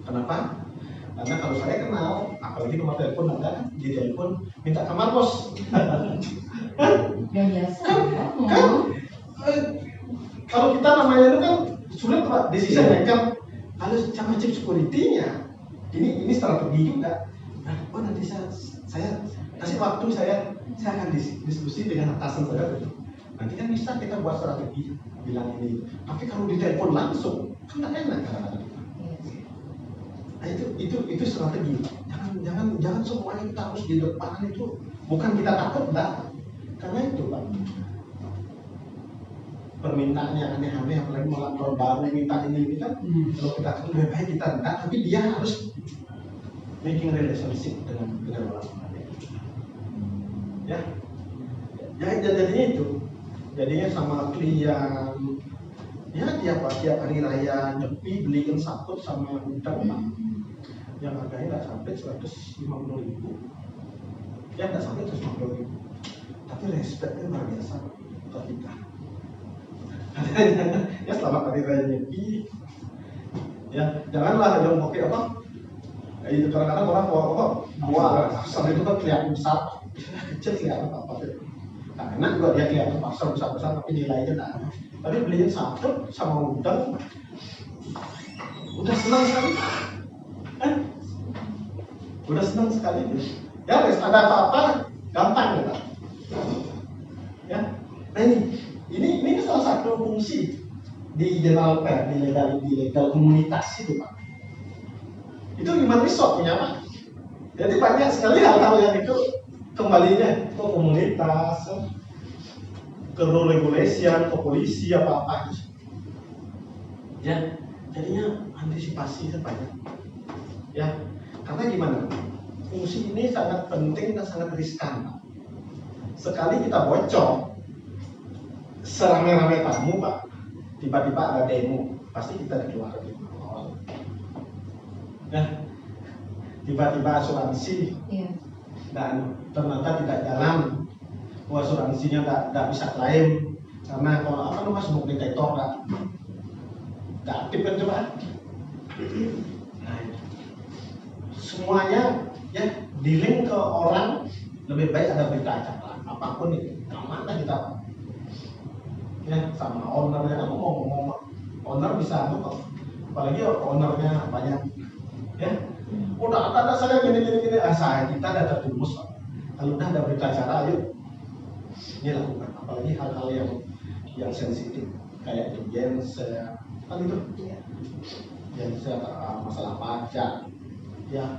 Kenapa? Karena kalau saya kenal, apalagi nomor telepon ada di telepon minta kamar bos. Yang biasa. Kalau kita namanya itu kan sulit Pak, decision maker. Kalau sama chip security-nya, ini strategi juga. Nah, nanti saya kasih waktu saya akan diskusi dengan atasan saya. Nanti kan bisa kita buat strategi bilang ini. Tapi kalau di telepon langsung, kan nggak enak kadang-kadang. Nah itu strategi. Jangan semuanya kita harus di depan itu. Bukan kita takut, enggak. Karena itu Pak. Permintaannya aneh-aneh, apalagi malah tahun baru minta ini kan. Kalau kita lebih baik kita enggak, tapi dia harus making relationship dengan orang lain. Ya jadinya itu. Jadinya sama klien. Ya tiap hari raya nyepi beliin satu sama udang Pak. Yang harganya nggak sampai 150.000. Ya nggak sampai 150.000. Tapi respectnya luar biasa ke kita. Ya selamat hari raya nyepi. Ya janganlah yang pakai apa? Itu kadang-kadang orang bawa pasar itu kan kelihatan besar, kecil kelihatan apa? Nah, enak juga dia kelihatan pasar besar tapi nilainya tak ada. Tapi beliin satu sama udang, udah senang sekali. Udah senang sekali. Ya, ada apa-apa gampang ya. Ya, nah ini salah satu fungsi di general fair, di legal komunitas itu Pak. Itu human resource punya Pak. Jadi banyak sekali hal-hal yang itu kembalinya ke komunitas, ke rule regulation, ke polisi apa-apa. Ya, jadinya antisipasi banyak. Ya, karena gimana? Fungsi ini sangat penting dan sangat riskan Pak. Sekali kita bocor, serame-rame tamu Pak, tiba-tiba ada demo, pasti kita dikeluarkan. Nah, tiba-tiba asuransi dan ternyata tidak jalan, asuransinya tidak bisa klaim karena kalau apa namanya smoke detector nggak aktif kan coba. Nah, semuanya ya dealing ke orang lebih baik ada berita acara apapun itu mana kita ya sama ownernya kan ngomong owner bisa kok apalagi ownernya banyak ya udah ada saya gini saya kita ada tertulis kalau udah ada berita acara ayo ini lakukan apalagi hal-hal yang sensitif kayak gens kan itu gens masalah pajak ya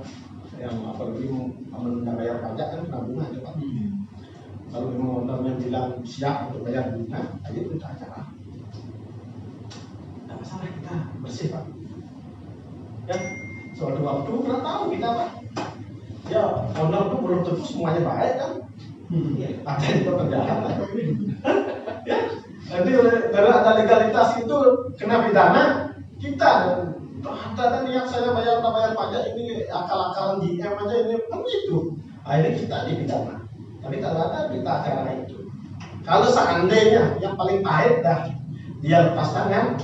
yang apalagi menunda bayar pajak kan bunga ya Pak. Kalau memang ownernya bilang siap untuk bayar bunga ayo kita acara tidak masalah kita bersih Pak ya suatu waktu pernah tahu kita Pak ya owner itu belum tentu semuanya baik kan ada yang pekerjaan ya nanti karena ada legalitas itu kena pidana kita ada niat saya bayar pajak ini akal-akalan GM aja ini kan gitu akhirnya kita dipidana tapi kalau ada berita acara itu kalau seandainya yang paling pahit dah dia lepas tangan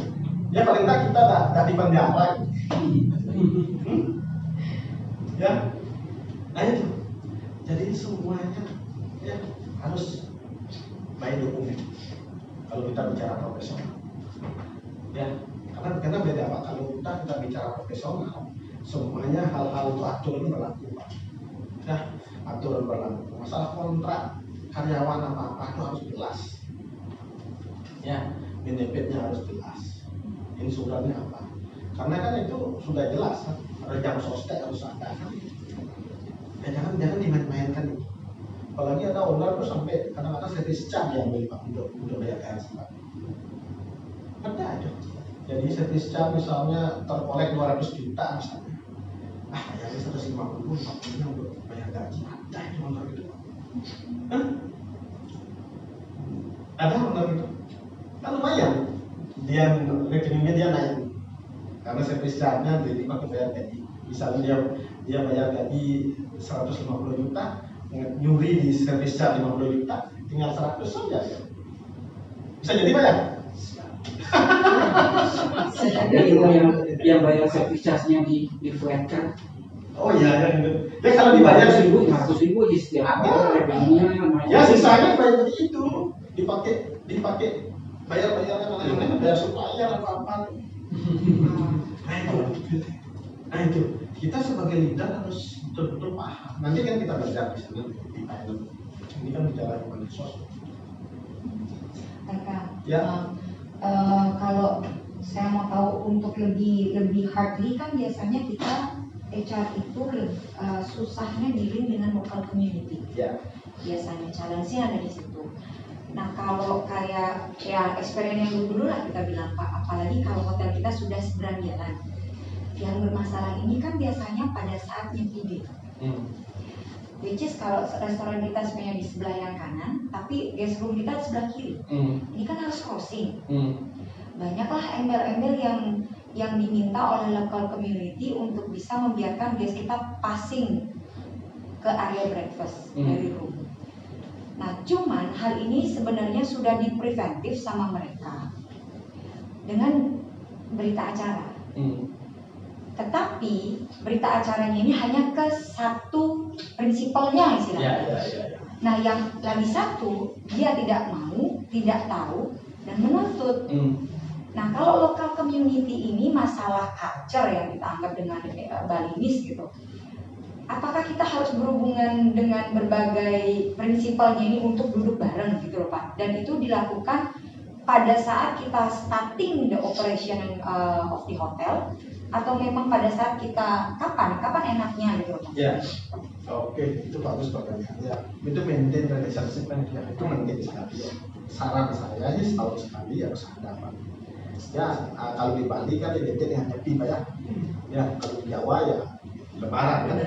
ya paling tak kita dah di penjara ya nah itu jadi semuanya ya harus baik dokumen kalau kita bicara profesional ya karena beda Pak kalau kita bicara profesional semuanya hal-hal itu aturan berlaku Pak ya aturan berlaku masalah kontrak karyawan apa itu harus jelas ya benefitnya harus jelas insurannya apa karena kan itu sudah jelas kan jam sostek harus ada kan ya jangan dimain-mainkan itu apalagi ada owner tuh sampai kadang-kadang service charge diambil Pak untuk bayar THR Pak ada aja jadi service charge misalnya terkolek 200 juta misalnya bayarnya 150 40 untuk bayar gaji ada itu owner itu ada owner itu kan lumayan dia rekeningnya dia naik karena service charge-nya jadi untuk bayar gaji misalnya dia bayar gaji 150 juta nyuri di service charge 50 juta tinggal 100 saja bisa jadi bayar Ada juga yang bayar service charge-nya di flat-kan. oh iya ya kalau dibayar 100.000 di setiap revenue-nya ya sisanya bayar itu dipakai bayar-bayarnya mana yang lain bayar supplier apa nah itu kita sebagai leader harus betul-betul paham nanti kan kita belajar di sana di Thailand ini kan bicara human resource ya kalau saya mau tahu untuk lebih hardly kan biasanya kita HR itu susahnya dealing dengan local community. ya Biasanya challenge-nya ada di situ. Nah kalau kayak ya experience yang dulu lah kita bilang Pak, apalagi kalau hotel kita sudah seberang jalan. Yang bermasalah ini kan biasanya pada saat nyepi which is kalau restoran kita sebenarnya di sebelah yang kanan, tapi guest room kita di sebelah kiri. Ini kan harus crossing. Banyaklah embel-embel yang diminta oleh local community untuk bisa membiarkan guest kita passing ke area breakfast dari room. Nah, cuman hal ini sebenarnya sudah dipreventif sama mereka dengan berita acara. Tetapi berita acaranya ini hanya ke satu prinsipalnya istilahnya. Nah, yang lagi satu dia tidak mau, tidak tahu dan menuntut. Nah, kalau local community ini masalah culture yang kita anggap dengan Balinese gitu. Apakah kita harus berhubungan dengan berbagai prinsipalnya ini untuk duduk bareng gitu loh Pak? Dan itu dilakukan pada saat kita starting the operation of the hotel atau memang pada saat kita kapan enaknya gitu loh Pak? Ya, oke, itu bagus pertanyaannya. Itu maintain relationship kan ya, itu maintain sekali ya. Saran saya sih setahun sekali harus ada Pak. Ya, kalau di Bali kan identik dengan happy Pak ya. Ya, kalau di Jawa ya Lebaran kan.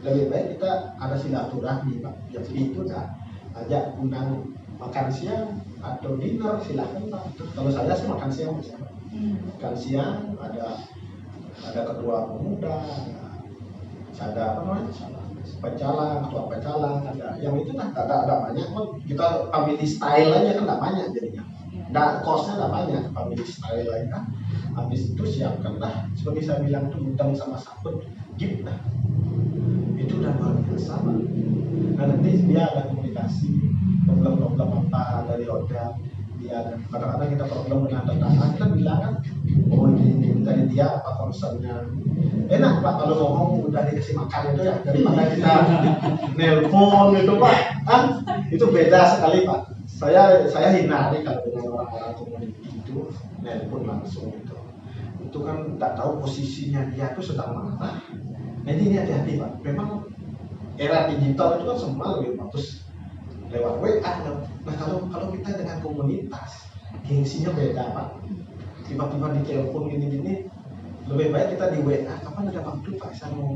Lebih baik kita ada silaturahmi Pak. Jadi itu dah ajak undang makan siang atau dinner silahkan Pak. Kalau saya sih makan siang bisa. Makan siang ada ketua pemuda, ada apa namanya? Pecalang, ketua pecalang, ada yang itu ada banyak. Kita family style aja kan nggak banyak jadinya. Kosnya nggak banyak, family style ya. Habis itu siapkanlah, seperti saya bilang tuh gudang sama sabut, gift lah. Itu udah luar biasa, Pak. Nah nanti dia ada komunikasi, problem-problem apa dari hotel. Dia ada, kadang-kadang kita problem dengan tetangga, kita bilang kan, oh ini dari dia apa concernnya. Enak Pak kalau ngomong udah dikasih makan itu ya, daripada kita nelpon itu Pak, kan itu beda sekali Pak. Saya hindari kalau dengan orang-orang komuniti itu nelpon langsung itu. Itu kan nggak tahu posisinya dia itu sedang mana. Nah ini hati-hati Pak. Memang era digital itu kan semua lebih bagus lewat WA. Nah kalau kita dengan komunitas, gengsinya beda Pak. Tiba-tiba di telepon gini-gini, lebih baik kita di WA. Kapan ada waktu Pak? Saya mau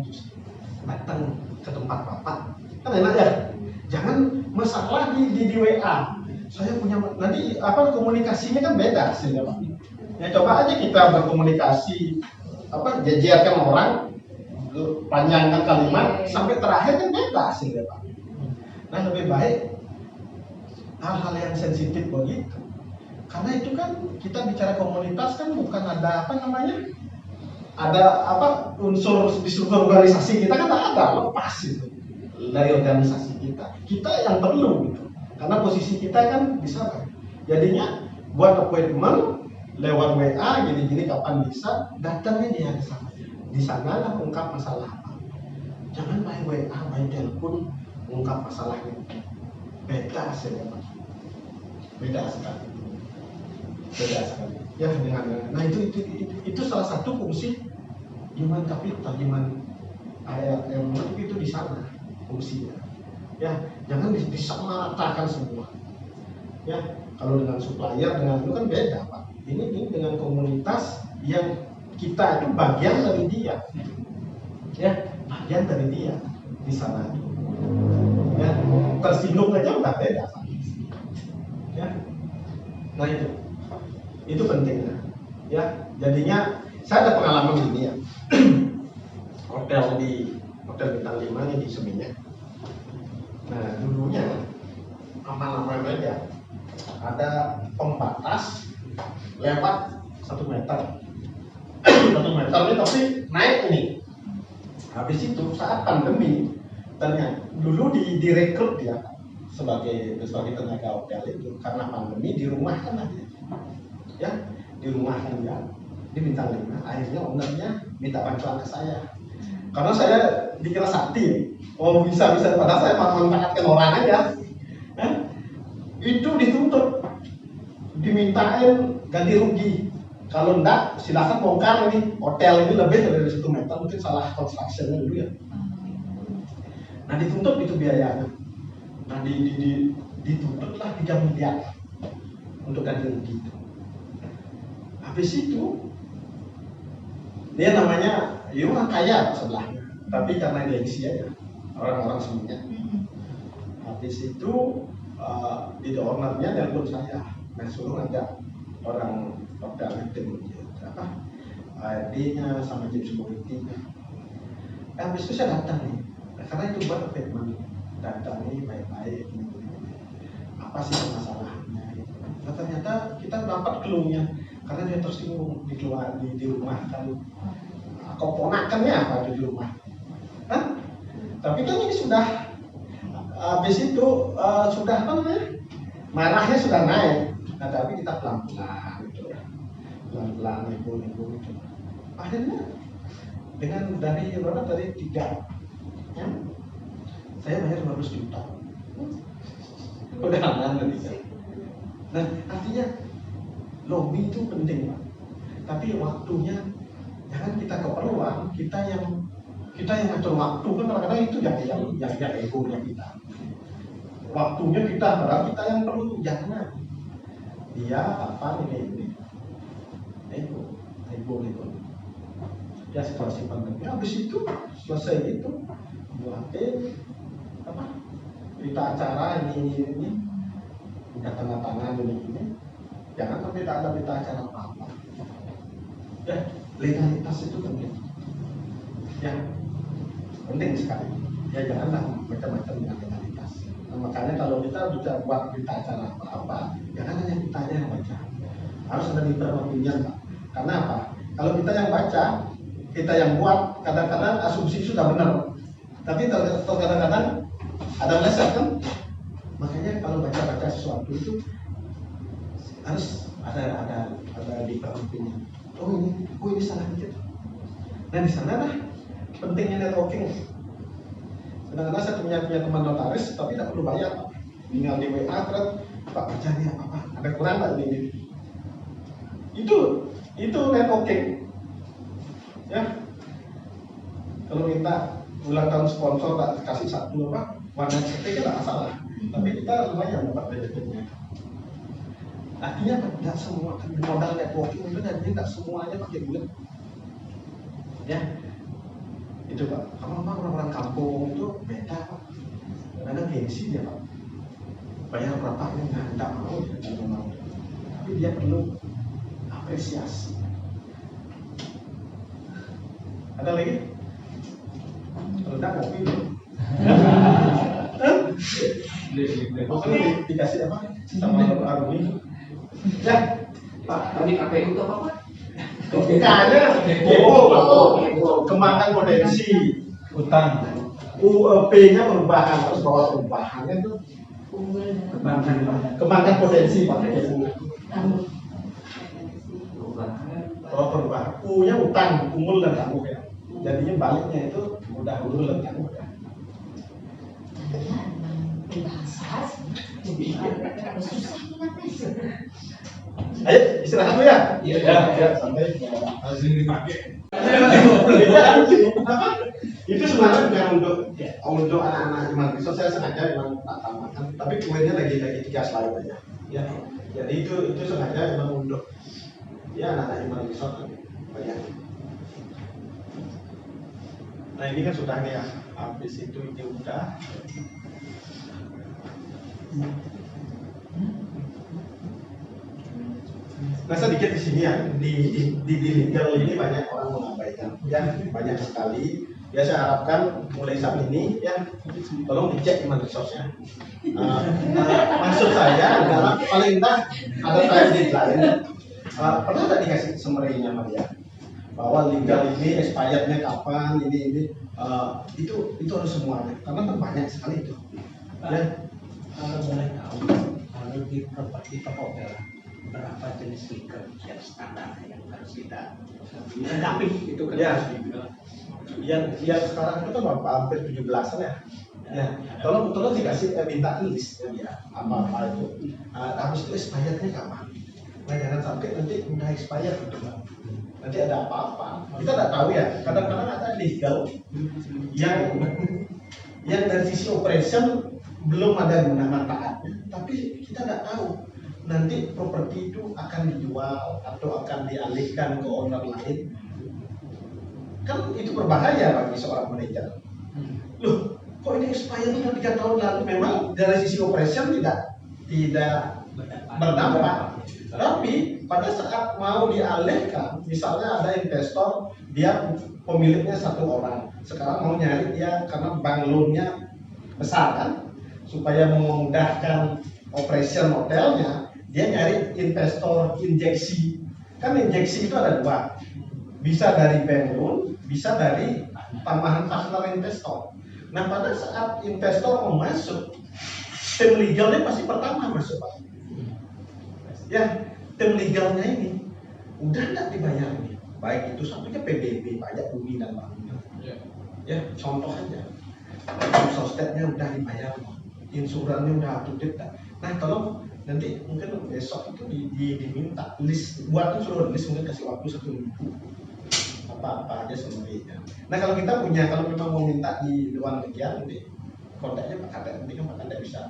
datang ke tempat Bapak. Kan enak ya. Jangan masalah di WA. Saya punya nanti apa komunikasinya kan beda sih Pak. Ya coba aja kita berkomunikasi jejerkan orang, panjangkan kalimat sampai terakhir kan beda sih Pak. Nah lebih baik hal-hal yang sensitif begitu. Karena itu kan kita bicara komunitas kan bukan ada unsur di struktur organisasi kita kan ada, lepas itu dari organisasi kita. Kita yang perlu gitu. Karena posisi kita kan di sana. Jadinya buat appointment lewat WA gini-gini kapan bisa, datangnya dia ke sana. Di sana lah ungkap masalah apa. Jangan main WA, main telepon ungkap masalahnya. Beda sih Pak. Beda sekali. Ya dengan nah itu salah satu fungsi human capital, human itu di sana fungsinya. Ya, jangan disamaratakan semua. Ya, kalau dengan supplier dengan itu kan beda Pak. Ini dengan komunitas yang kita itu bagian dari dia. Ya, bagian dari dia di sana. Ya, tersinggung aja udah beda Pak. Ya. Nah itu pentingnya. Ya, jadinya saya ada pengalaman ini ya. Hotel bintang 5 ini di Seminyak. Nah dulunya lama-lama aja ada pembatas lewat 1 meter. 1 meter ini tapi naik ini. Habis itu saat pandemi ternyata dulu direkrut dia sebagai tenaga hotel itu karena pandemi di rumah kan aja. Ya di rumah kan dia di bintang 5. Akhirnya ownernya minta bantuan ke saya. Karena saya dikira sakti, oh bisa padahal saya memanfaatkan orang aja. Itu dituntut, dimintain ganti rugi. Kalau enggak, silakan bongkar ini hotel ini lebih dari 1 meter, mungkin salah constructionnya dulu ya. Nah dituntut itu biayanya. Nah dituntutlah 3 miliar untuk ganti rugi itu. Habis itu dia namanya orang kaya sebelahnya, tapi karena gengsi aja orang-orang semuanya. Habis itu di ownernya nelpon saya, suruh ngajak orang hotelnya tim ARD-nya sama tim security-nya. Habis itu saya datang nih, karena itu buat appointment, datang nih baik-baik, apa sih masalahnya? Nah, ternyata kita dapat clue-nya, karena dia tersinggung di rumah kan. Keponakannya apa di rumah? Tapi kan ini sudah habis itu sudah marahnya sudah naik. Nah, tapi kita pelan-pelan gitu ya. Pelan-pelan ibu itu. Akhirnya dengan dari 3 ya, saya bayar 15 juta. Udah aman tadi. Nah, artinya lobby itu penting Pak. Tapi waktunya jangan kita keperluan, kita yang ngatur waktu kan kadang-kadang itu yang egonya kita. Waktunya kita padahal kita yang perlu, jangan. Dia ini ego. Ya situasi pandemi. Habis itu selesai itu buatin berita acara ini udah tanda tangan ini. Jangan sampai tidak ada berita acara apa-apa. Ya, legalitas itu penting. Ya, penting sekali. Ya janganlah macam-macam dengan legalitas. Nah, makanya kalau kita bisa buat berita acara apa-apa, jangan hanya kitanya yang baca. harus ada different opinion Pak. Karena apa? Kalau kita yang baca, kita yang buat, kadang-kadang asumsi sudah benar, tapi kadang-kadang ada meleset kan. Makanya kalau baca sesuatu itu harus ada different opinion. Oh ini salah dikit. Nah di sana lah pentingnya networking. Kadang-kadang saya punya teman notaris, tapi tidak perlu bayar Pak. Tinggal di WA terus Pak kerjanya apa? Ada kurang nggak ini? Itu networking. Ya. Kalau minta ulang tahun sponsor tak kasih satu apa? Warna cetek nggak masalah. Tapi kita lumayan dapat benefitnya. Artinya tidak semua modal networking itu dan tidak semuanya pakai duit. Ya. Itu Pak. Kalau orang-orang kampung itu beda Pak. Ada gengsi dia Pak. Bayar berapa ini nggak mau, tidak mau. Tapi dia perlu apresiasi. Ada lagi? Kalau tidak kopi dulu. Pokoknya dikasih apa? Sama Arumi. Ya, Pak, tadi KPU itu apa Pak? nggak ada. Kembangkan potensi utang. P-nya perubahan, harus bawa perubahannya itu. Kembangkan potensi Pak. Bawa perubahan. U-nya utang, umul dan tangguh ya. Jadinya baliknya itu udah umul dan tangguh ya. Ayo istirahat dulu ya. Iya. Sampai harus ini dipakai. Itu sebenarnya bukan untuk anak-anak Iman Resort, saya sengaja memang tak tambahkan, tapi kuenya lagi 3 slide aja. Ya. Jadi itu sengaja memang untuk ya anak-anak Iman Resort banyak. Nah ini kan sudah nih ya, habis itu udah. Nah sedikit di sini ya, di legal ini banyak orang mengabaikan, ya banyak sekali. Ya saya harapkan mulai saat ini ya, tolong dicek Iman Resource-nya. Maksud saya adalah paling tidak ada time deadline. Pernah tidak dikasih summary-nya Maria? Bahwa legal ini expired-nya kapan, ini itu harus semuanya, karena kan banyak sekali itu. Ya. Boleh tahu kalau di properti hotel berapa jenis legal yang standar yang harus kita hadapi itu kan Ya. harus dibilang. Yang sekarang itu kan hampir 17-an ya. Ya, tolong dikasih minta list ya, apa itu. Habis itu expirednya kapan? Nah jangan sampai nanti udah expired gitu Pak. Nanti ada apa-apa. Kita tidak tahu ya. Kadang-kadang ada legal yang dari sisi operation belum ada guna manfaatnya, tapi kita tidak tahu nanti properti itu akan dijual atau akan dialihkan ke owner lain. Kan itu berbahaya bagi seorang manajer. Loh, kok ini expired sudah 3 tahun lalu? Memang dari sisi operation tidak berdampak. Tapi pada saat mau dialihkan, misalnya ada investor, dia pemiliknya 1 orang, sekarang mau nyari dia karena bank loan-nya besar kan, supaya memudahkan operation hotelnya, dia nyari investor injeksi. Kan injeksi itu ada 2, bisa dari bank loan, bisa dari tambahan partner investor. Nah pada saat investor mau masuk, tim legalnya pasti pertama masuk Pak. Ya, tim legalnya ini udah tidak dibayar nih, baik itu sampai ke PBB, pajak bumi dan bangunan. Ya, contoh aja, sostetnya udah dibayar, insurannya udah up to date. Nah, tolong nanti mungkin besok itu diminta list, buatin seluruh list, mungkin kasih waktu 1 minggu apa aja semuanya. Nah kalau kita punya, kalau memang mau minta di luar negeri, nanti kontaknya Pak Kadek, nanti kan Pak Kadek bisa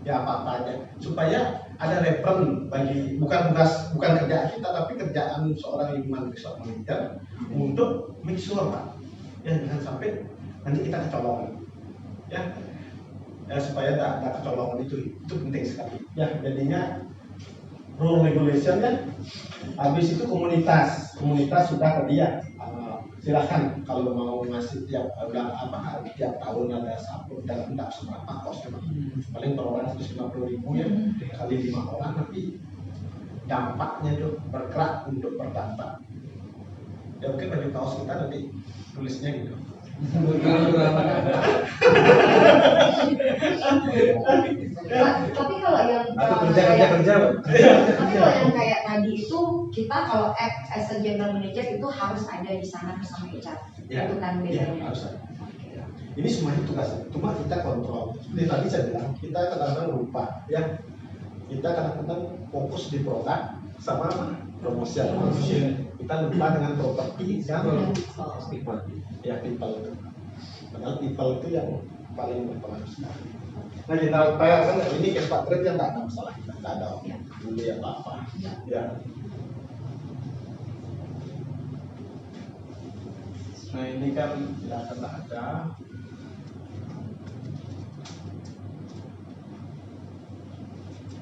ya apa aja supaya ada referen bagi bukan kerjaan kita tapi kerjaan seorang human resource manager untuk make sure Pak ya jangan sampai nanti kita kecolongan ya supaya tidak kecolongan itu penting sekali ya. Jadinya rule regulation kan, habis itu komunitas sudah tadi ya, silahkan kalau mau ngasih tiap tahun ada satu dan tidak seberapa kosnya paling per orang 150.000 ya kali 5 orang, tapi dampaknya itu bergerak untuk berdampak. Ya mungkin baju kaos kita nanti tulisnya gitu. Tapi kalau yang kayak tadi itu kita kalau act as a general manager itu harus ada di sana bersama HR. Itu kan bedanya. Harus ada. Ini semuanya tugasnya, cuma kita kontrol. Seperti tadi saya bilang, kita kadang-kadang lupa, ya. Kita kadang-kadang fokus di produk sama promosi. Kita lupa dengan properti dan people. Ya people itu. Padahal people itu yang paling berpengaruh sekali. Nah kita bayangkan ini case Pak Trip yang nggak ada masalah, nggak ada dulu apa-apa. Ya. Nah ini kan tidak akan ada.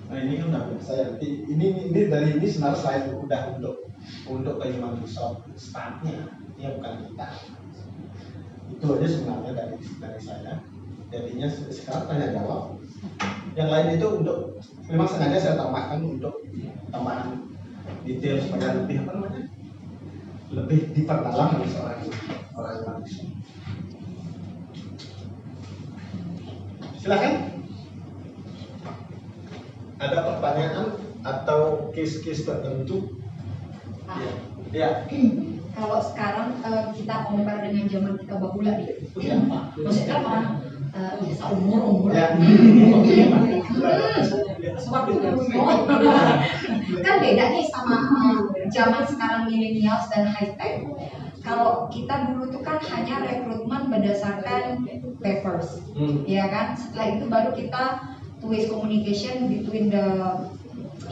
Nah ini kan udah biasa ya. Ini dari ini sebenarnya slide udah untuk human resource startnya, ya bukan kita. Itu aja sebenarnya dari saya. Jadinya sekarang tanya jawab. Yang lain itu untuk memang sengaja saya tambahkan untuk tambahan detail supaya lebih apa namanya? Lebih diperdalam dari seorang manusia. Silakan. Ada pertanyaan atau case-case tertentu? Ya. Kalau sekarang kita compare dengan zaman kita bahula nih, maksudnya apa? Umur. Kan beda nih sama zaman sekarang millennials dan high tech. Kalau kita dulu tuh kan hanya rekrutmen berdasarkan papers, ya kan? Setelah itu baru kita two-way communication between the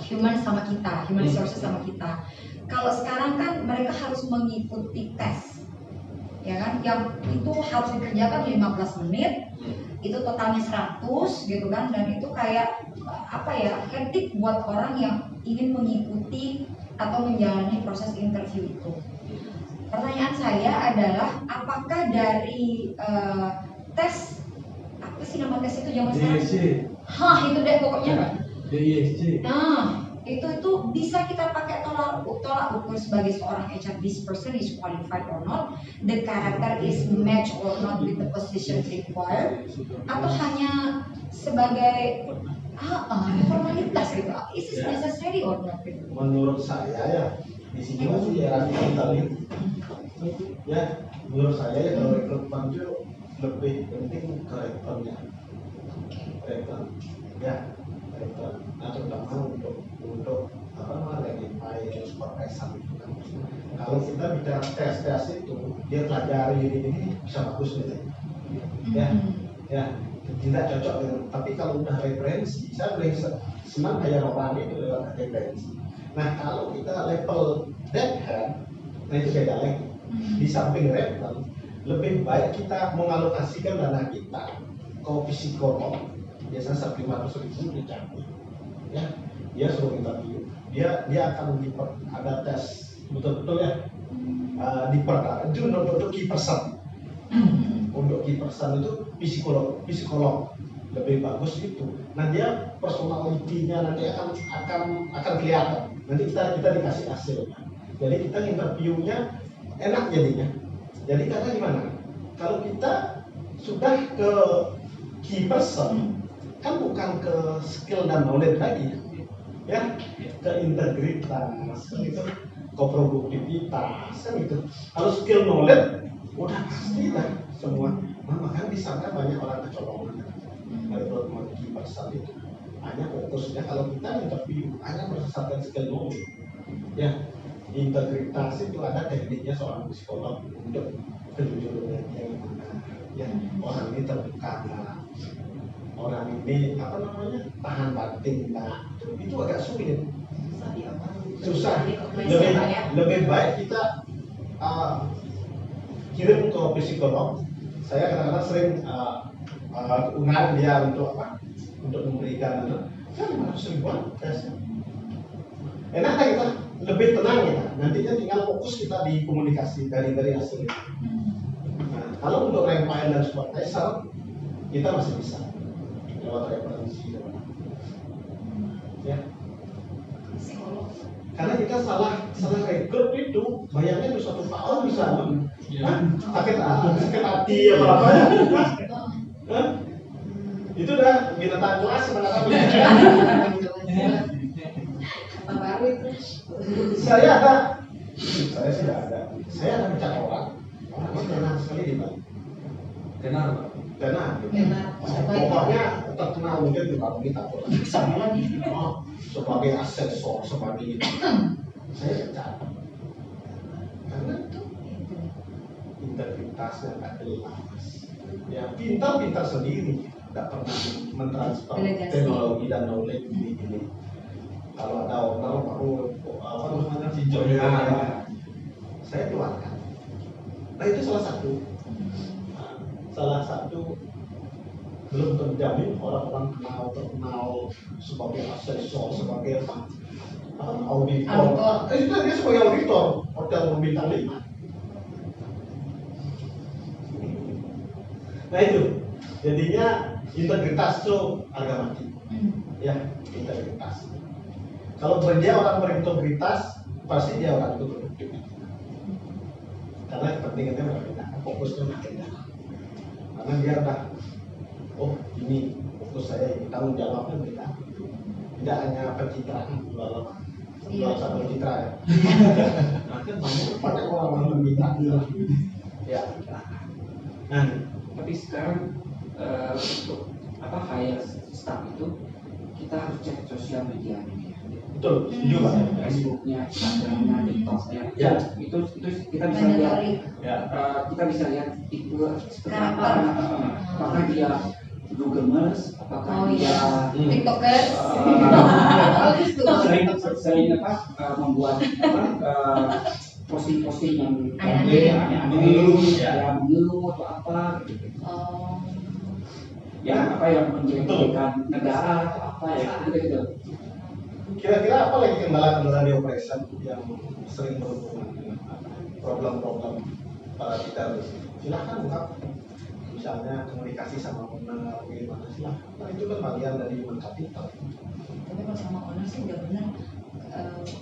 human sama kita, human resources sama kita. Kalau sekarang kan mereka harus mengikuti tes, ya kan? Yang itu harus dikerjakan 15 menit, itu totalnya 100 gitu kan? Dan itu kayak apa ya? Hektik buat orang yang ingin mengikuti atau menjalani proses interview itu. Pertanyaan saya adalah apakah dari tes apa sih nama tes itu zaman sekarang? Itu deh pokoknya. Nah, itu bisa kita pakai tolak ukur sebagai seorang HR. This person is qualified or not, the character is match or not with the position required, atau hanya sebagai formalitas gitu. Is it necessary or not? Menurut saya ya di sini masih era digital ini. Ya, menurut saya ya kalau rekrutmen itu lebih penting karakternya. Ya, karakter. Nah, terutama untuk apa namanya identify supervisor itu kan. Kalau kita bicara tes itu, dia pelajari ini bisa bagus gitu. Ya, tidak cocok dengan. Tapi kalau udah referensi, saya lebih senang kayak orang itu lewat referensi. Nah, kalau kita level dead hand, nah itu beda lagi. Di samping referensi, lebih baik kita mengalokasikan dana kita ke psikolog. Biasanya 500.000 dicapai. Ya, dia suruh interview. Dia akan ada tes betul-betul ya diperdalam. Itu untuk key person. Untuk key person itu psikolog lebih bagus itu. Nah dia personalitinya nanti akan kelihatan. Nanti kita dikasih hasilnya. Jadi kita interviewnya enak jadinya. Jadi karena gimana? Kalau kita sudah ke key person, kan bukan ke skill dan knowledge lagi, ya, ke integritas, gitu, ke produktivitas, gitu. Kalau skill knowledge, udah pasti lah semua. Nah, makanya di sana banyak orang kecolongan. Kalau key person itu hanya fokusnya kalau kita interview hanya berdasarkan skill knowledge, ya. Integritas itu ada tekniknya seorang psikolog untuk kejujuran yang mana, ya, orang ini terbuka nggak, orang ini apa namanya tahan batin nggak, itu agak sulit, susah. Lebih baik kita kirim ke psikolog. Saya kadang-kadang sering unggahan dia untuk apa? Untuk memberikan kan 500.000 tesnya. Enak kan kita lebih tenang ya, nantinya tinggal fokus kita di komunikasi dari hasil itu. Nah, kalau untuk rempah dan supervisor kita masih bisa lewat referensi, ya. Psikolog. Karena kita salah rekrut itu, bayarnya itu 1 tahun bisa, sakit hati apa ya? Itu udah binatang kelas sebenarnya. Apa baru itu? Saya sudah ada. Saya ada bicara orang tenar sekali di Bali. Tenar. Pokoknya terkenal mungkin di Bali kita sebagai asesor, sebagai itu. Saya bicara. Karena itu integritasnya nggak jelas. Ya pintar sendiri, nggak pernah mentransfer teknologi dan knowledge ini. Kalau ada owner baru apa namanya cincongnya, saya keluarkan. Nah itu salah satu belum terjamin orang-orang terkenal sebagai asesor, sebagai auditor. Itu dia sebagai auditor hotel berbintang 5. Nah itu jadinya integritas itu harga mati. Ya, integritas. Kalau dia orang berintegritas, pasti dia orang itu produktif. Karena kepentingannya berbeda, fokusnya makin dalam. Karena dia udah, oh ini fokus saya, ini tanggung jawabnya beda. Tidak hanya pencitraan, jual satu citra ya. Nah, banyak orang bermitra. Ya. Nah, Tapi sekarang untuk hire staff itu kita harus cek sosial media. betul, setuju Pak. Facebooknya, Instagramnya, TikToknya, Ya. itu kita bisa lihat, Ya. kita bisa lihat itu seperti Karakter. apa, apakah dia Googlers, apakah dia TikTokers. Bagus tuh. sering membuat posting-posting yang Aneh-aneh. aneh-aneh, Ya. yang mengeluh atau apa gitu. Oh. Yang menjelek-jelekan negara atau apa ya gitu. Kira-kira apa lagi kendala-kendala di operation yang sering berhubungan dengan problem-problem para leader? Silahkan ungkap. Misalnya komunikasi sama owner, bagaimana silahkan. Nah, itu kan bagian dari human capital. Tapi kalau sama owner sih udah benar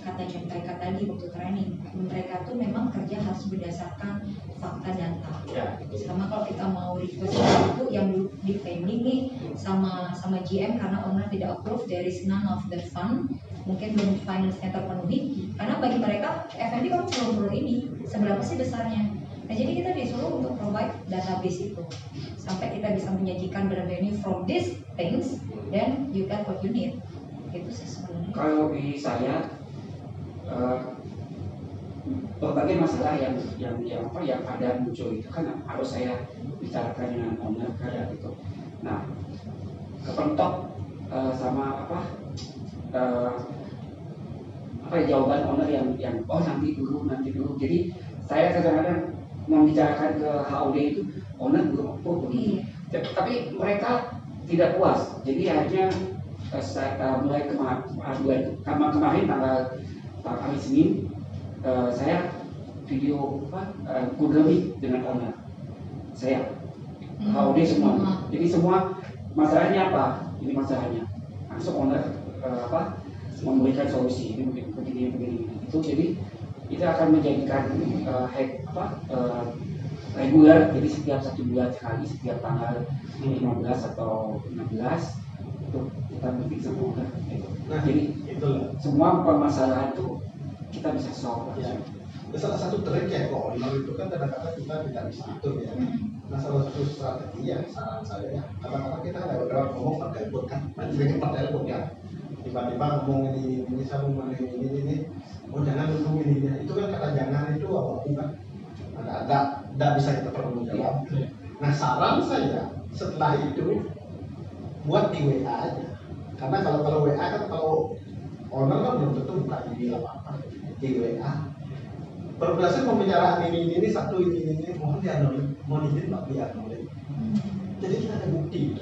katanya mereka tadi waktu training, mereka tuh memang kerja harus berdasarkan fakta data. Ya, betul. Sama kalau kita mau request sesuatu yang di pending nih sama GM karena owner tidak approve, there is none of the fund, mungkin belum finance-nya terpenuhi. Karena bagi mereka F&B kan perlu ini seberapa sih besarnya. Nah jadi kita disuruh untuk provide database itu sampai kita bisa menyajikan revenue from these things, then you get what you need. Itu sih sebenarnya. Kalau di saya berbagai masalah yang ada muncul itu kan harus saya bicarakan dengan owner kan gitu. Nah, kepentok sama jawaban owner yang nanti dulu. Jadi saya kadang-kadang membicarakan ke HOD itu owner belum approve. Tapi mereka tidak puas. Jadi akhirnya mulai kemarin tanggal hari Senin saya video Google Meet dengan owner saya HOD semua. Jadi semua masalahnya apa? Ini masalahnya langsung owner memberikan solusi ini begini itu. Jadi itu akan menjadikan reguler. Jadi setiap 1 bulan sekali, setiap tanggal 15 atau 16 itu kita meeting sama owner. Nah, jadi itulah. semua permasalahan itu kita bisa solve. Ya. Salah satu trik ya, kalau owner itu kan kadang-kadang kita tidak bisa atur ya. Nah, salah satu strategi yang saran saya ya, kadang-kadang kita ada beberapa ngomong per telepon kan, jadi per telepon ya. Tiba-tiba ngomong ini saya mau ini, oh jangan dulu ini, itu kan kata jangan itu apa kan? Ada bisa kita pertanggungjawab. Nah, saran saya setelah itu buat di WA aja. Karena kalau WA kan kalau owner kan belum tentu buka email apa di WA. Berdasarkan pembicaraan ini satu ini mohon dianulir, mohon izin Pak dianulir. Jadi kita ada bukti.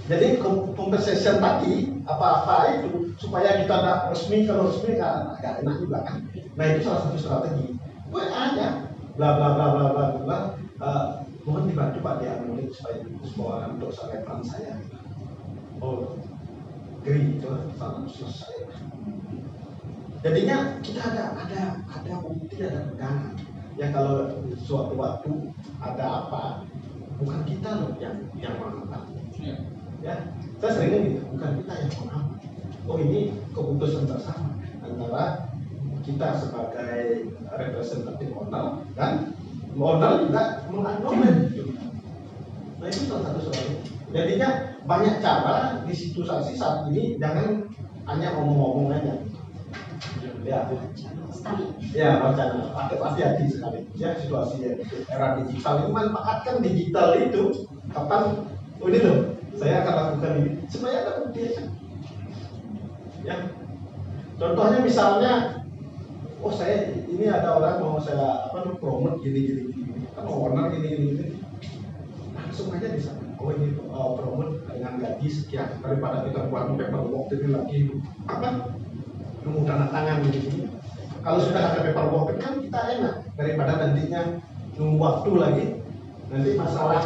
Jadi conversation tadi apa-apa itu supaya kita tidak resmi, kalau resmi kan agak enak juga kan. Nah itu salah satu strategi. WA aja, bla bla bla bla bla bla. Mohon dibantu Pak dianulir supaya semua untuk referan saya. Oh, agree itu sama selesai. Jadinya kita ada bukti, ada pegangan. Ya kalau suatu waktu ada apa, bukan kita loh yang menghambat. Ya, saya seringnya gitu, bukan kita yang menghambat. Oh ini keputusan bersama antara kita sebagai representatif owner dan owner juga mengakomodir. Nah itu salah satu soalnya. Jadinya banyak cara di situasi saat ini, jangan hanya ngomong-ngomong aja. Ya wacana, hati-hati sekali. Ya situasi era digital ini, manfaatkan digital itu kapan? Oh ini loh, saya akan lakukan ini supaya ada bukti aja. Ya, contohnya misalnya, oh saya ini ada orang mau saya promote gini, kan owner gini, langsung aja di sana. Oh ini promote dengan gaji sekian, daripada kita buat paperwork ini lagi nunggu tanda tangan gini. Kalau sudah ada paperwork kan kita enak, daripada nantinya nunggu waktu lagi. Nanti masalah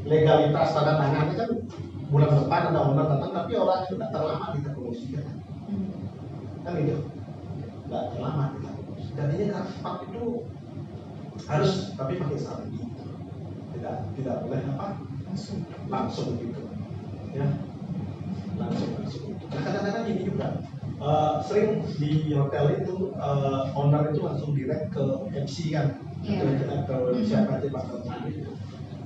legalitas tanda tangan kan bulan depan ada owner datang, tapi orang itu tidak terlama kita promosikan. Kan gitu, tidak terlama kita. Jadinya cepat itu harus, tapi pakai strategi. Tidak boleh langsung gitu, ya langsung. Nah, kadang-kadang gini juga. Sering di hotel itu owner itu langsung direct ke MC kan, atau siapa aja bakal gitu.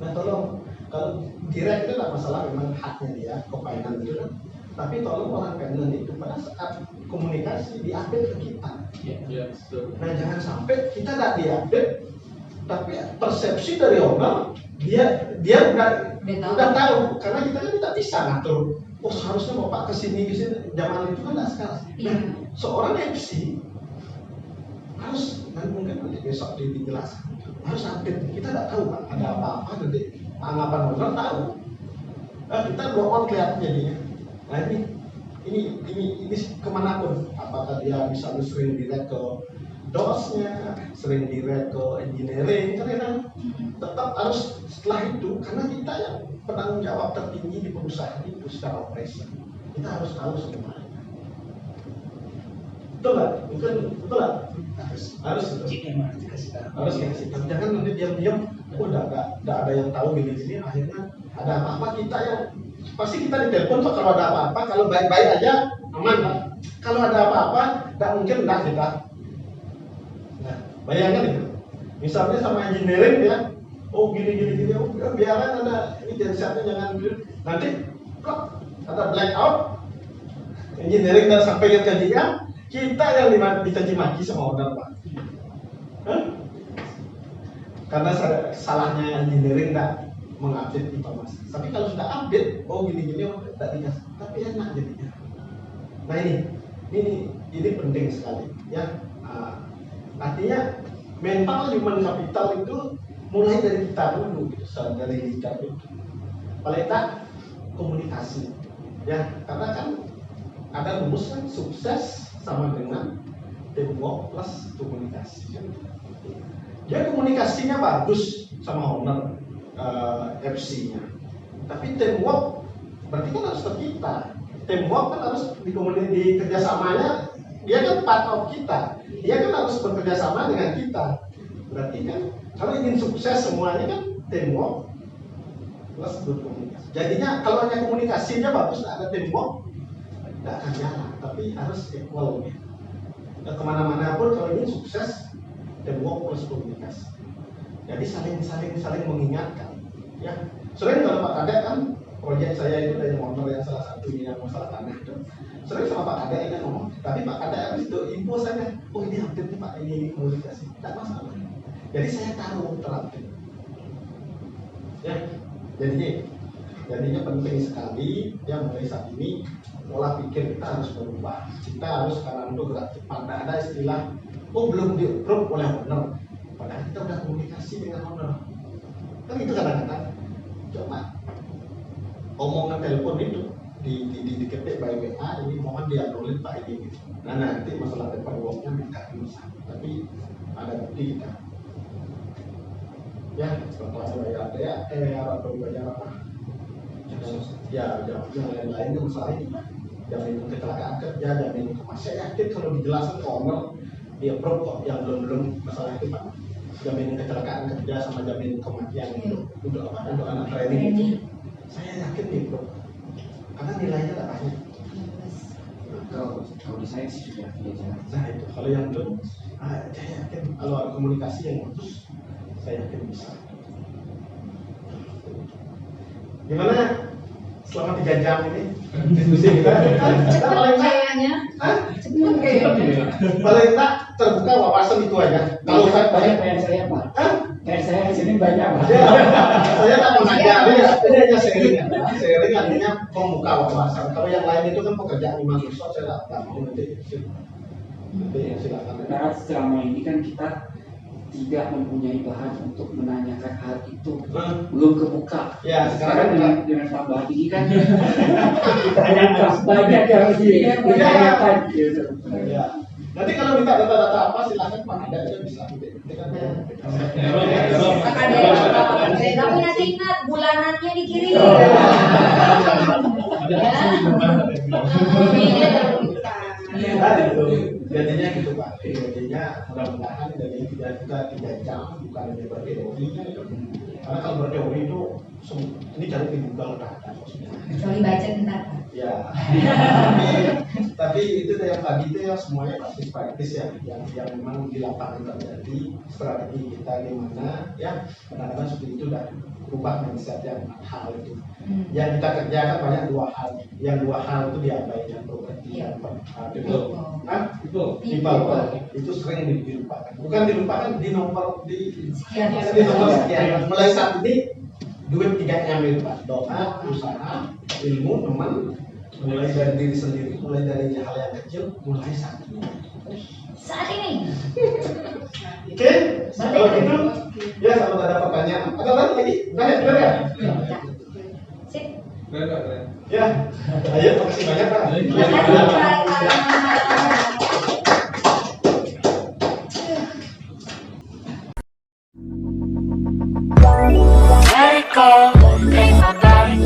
Nah tolong, kalau direct itu nggak masalah, memang haknya dia kepainan gitu kan. Tapi tolong orang painan itu pada saat komunikasi diupdate ke kita. Nah jangan sampai kita nggak diupdate, tapi persepsi dari owner dia udah tahu, karena kita kan tidak bisa ngatur. Oh seharusnya bapak kesini, zaman itu kan nggak sekarang. Nah, seorang MC harus, dan mungkin nanti besok dijelaskan, harus update. Kita nggak tahu kan ada apa-apa, nanti anggapan orang tahu. Kita blow on kelihatan jadinya. Nah ini kemanapun, apakah dia misalnya sering direct ke dosnya, sering direct ke engineering, kan tetap harus setelah itu, karena kita yang penanggung jawab tertinggi di perusahaan itu secara operasi, kita harus tahu semuanya. Betul nggak? Betul nggak? Harus kasih tahu. Jangan nanti diam-diam, udah ada yang tahu gini-gini, akhirnya ada apa-apa kita yang pasti kita ditelepon kok kalau ada apa-apa. Kalau baik-baik aja aman Pak. Kalau ada apa-apa, nggak mungkin nggak kita. Nah, bayangkan itu. Misalnya sama engineering ya, oh gini, oh biarkan ada ini jangan nanti kok ada blackout, engineering dan sampai ke gajinya, kita yang dicaci maki sama owner Pak. Karena salahnya engineering nggak mengupdate informasi. Tapi kalau sudah update, oh gini, oh tidak dikasih, tapi enak jadinya. Nah ini penting sekali ya. Artinya mental human capital itu mulai dari kita dulu, dari leader itu. Paling tak komunikasi, ya karena kan ada rumus kan, sukses sama dengan teamwork plus komunikasi. Ya komunikasinya bagus sama owner, FC-nya, tapi teamwork berarti kan harus ke kita. Teamwork kan harus di kerjasamanya, dia kan part of kita, dia kan harus bekerja sama dengan kita. Berarti kan kalau ingin sukses semuanya kan teamwork plus berkomunikasi. Jadinya kalau hanya komunikasinya bagus, tidak ada teamwork, tidak akan jalan. Tapi harus equal ya. Dan kemana-mana pun kalau ingin sukses, teamwork plus komunikasi. Jadi saling mengingatkan. Ya, sering kalau Pak Kadek kan, proyek saya itu dari owner yang salah satunya yang masalah tanah itu. Sering sama Pak Kadek ini ngomong, tapi Pak Kadek habis itu info saya, oh ini update nih Pak, ini komunikasi, tidak masalah. Jadi saya tahu terupdate. Ya, jadinya penting sekali ya, mulai saat ini pola pikir kita harus berubah. Kita harus sekarang untuk gerak cepat. Tidak ada istilah, oh belum di-approve oleh owner, padahal kita udah komunikasi dengan owner. Kan itu kadang-kadang coba omongan telepon itu diketik by WA, ini mohon dianulir Pak ini. Nah nanti masalah paperworknya minta diusaha, tapi ada bukti kita. Ya, contohnya bayar THR atau bayar apa? Ya, yang lain-lain itu masalah ini. jaminan kecelakaan kerja, jaminan kematian. Saya yakin kalau dijelaskan ke owner, dia pro kok yang belum masalah itu Pak. Jaminan kecelakaan kerja sama jaminan kematian itu untuk apa? Untuk anak training itu. Saya yakin nih bro, karena nilainya tak banyak. Kalau di saya sih sudah tidak jalan. Nah itu kalau yang belum, saya yakin kalau ada komunikasi yang bagus, saya yakin bisa. Gimana selama 3 jam ini diskusi kita? Kita paling Kayaknya. Cepet kayaknya. paling tak terbuka wawasan itu aja. Kalau saya banyak PR saya Pak. PR saya di sini banyak Pak. Ya, saya tak mengajari ya, ini hanya sharing ya. Sharing artinya membuka wawasan. Kalau yang lain itu kan pekerjaan di Microsoft, saya tak mau nanti silakan. Karena selama ini kan kita tidak mempunyai bahan untuk menanyakan hal itu, belum kebuka. Ya, Sekarang sekarang dengan tambahan ini kan Banyak yang harus ditanyakan gitu. ya. Nanti kalau minta data-data apa silakan Pak, ada aja bisa. Nanti kan Maka ada. Tapi nanti ingat bulanannya dikirim. Nah, itu jadinya gitu Pak. Jadinya mudah-mudahan dari kita 3 jam bukan hanya berteori. Karena kalau berteori itu ini cari di Google udah ada. Kecuali baca ntar. Ya. Tapi itu yang tadi itu yang semuanya praktis ya, yang memang di lapangan terjadi, strategi kita gimana ya, kadang-kadang seperti itu udah berubah mindset yang hal itu. Yang kita kerjakan banyak 2 hal, yang 2 hal itu diabaikan properti dan people. Itu sering dilupakan. Bukan dilupakan di nomor sekian. Mulai saat ini duit 3M itu Pak, doa, usaha, ilmu, teman, mulai dari diri sendiri, mulai dari hal yang kecil, mulai saat ini. Saat ini. Oke, kalau gitu, ya kalau ada pertanyaan, ada lagi? Banyak ya? Sip. Keren. Ya, ayo makasih banyak Pak. Terima kasih Pak. Let it go, ain't my body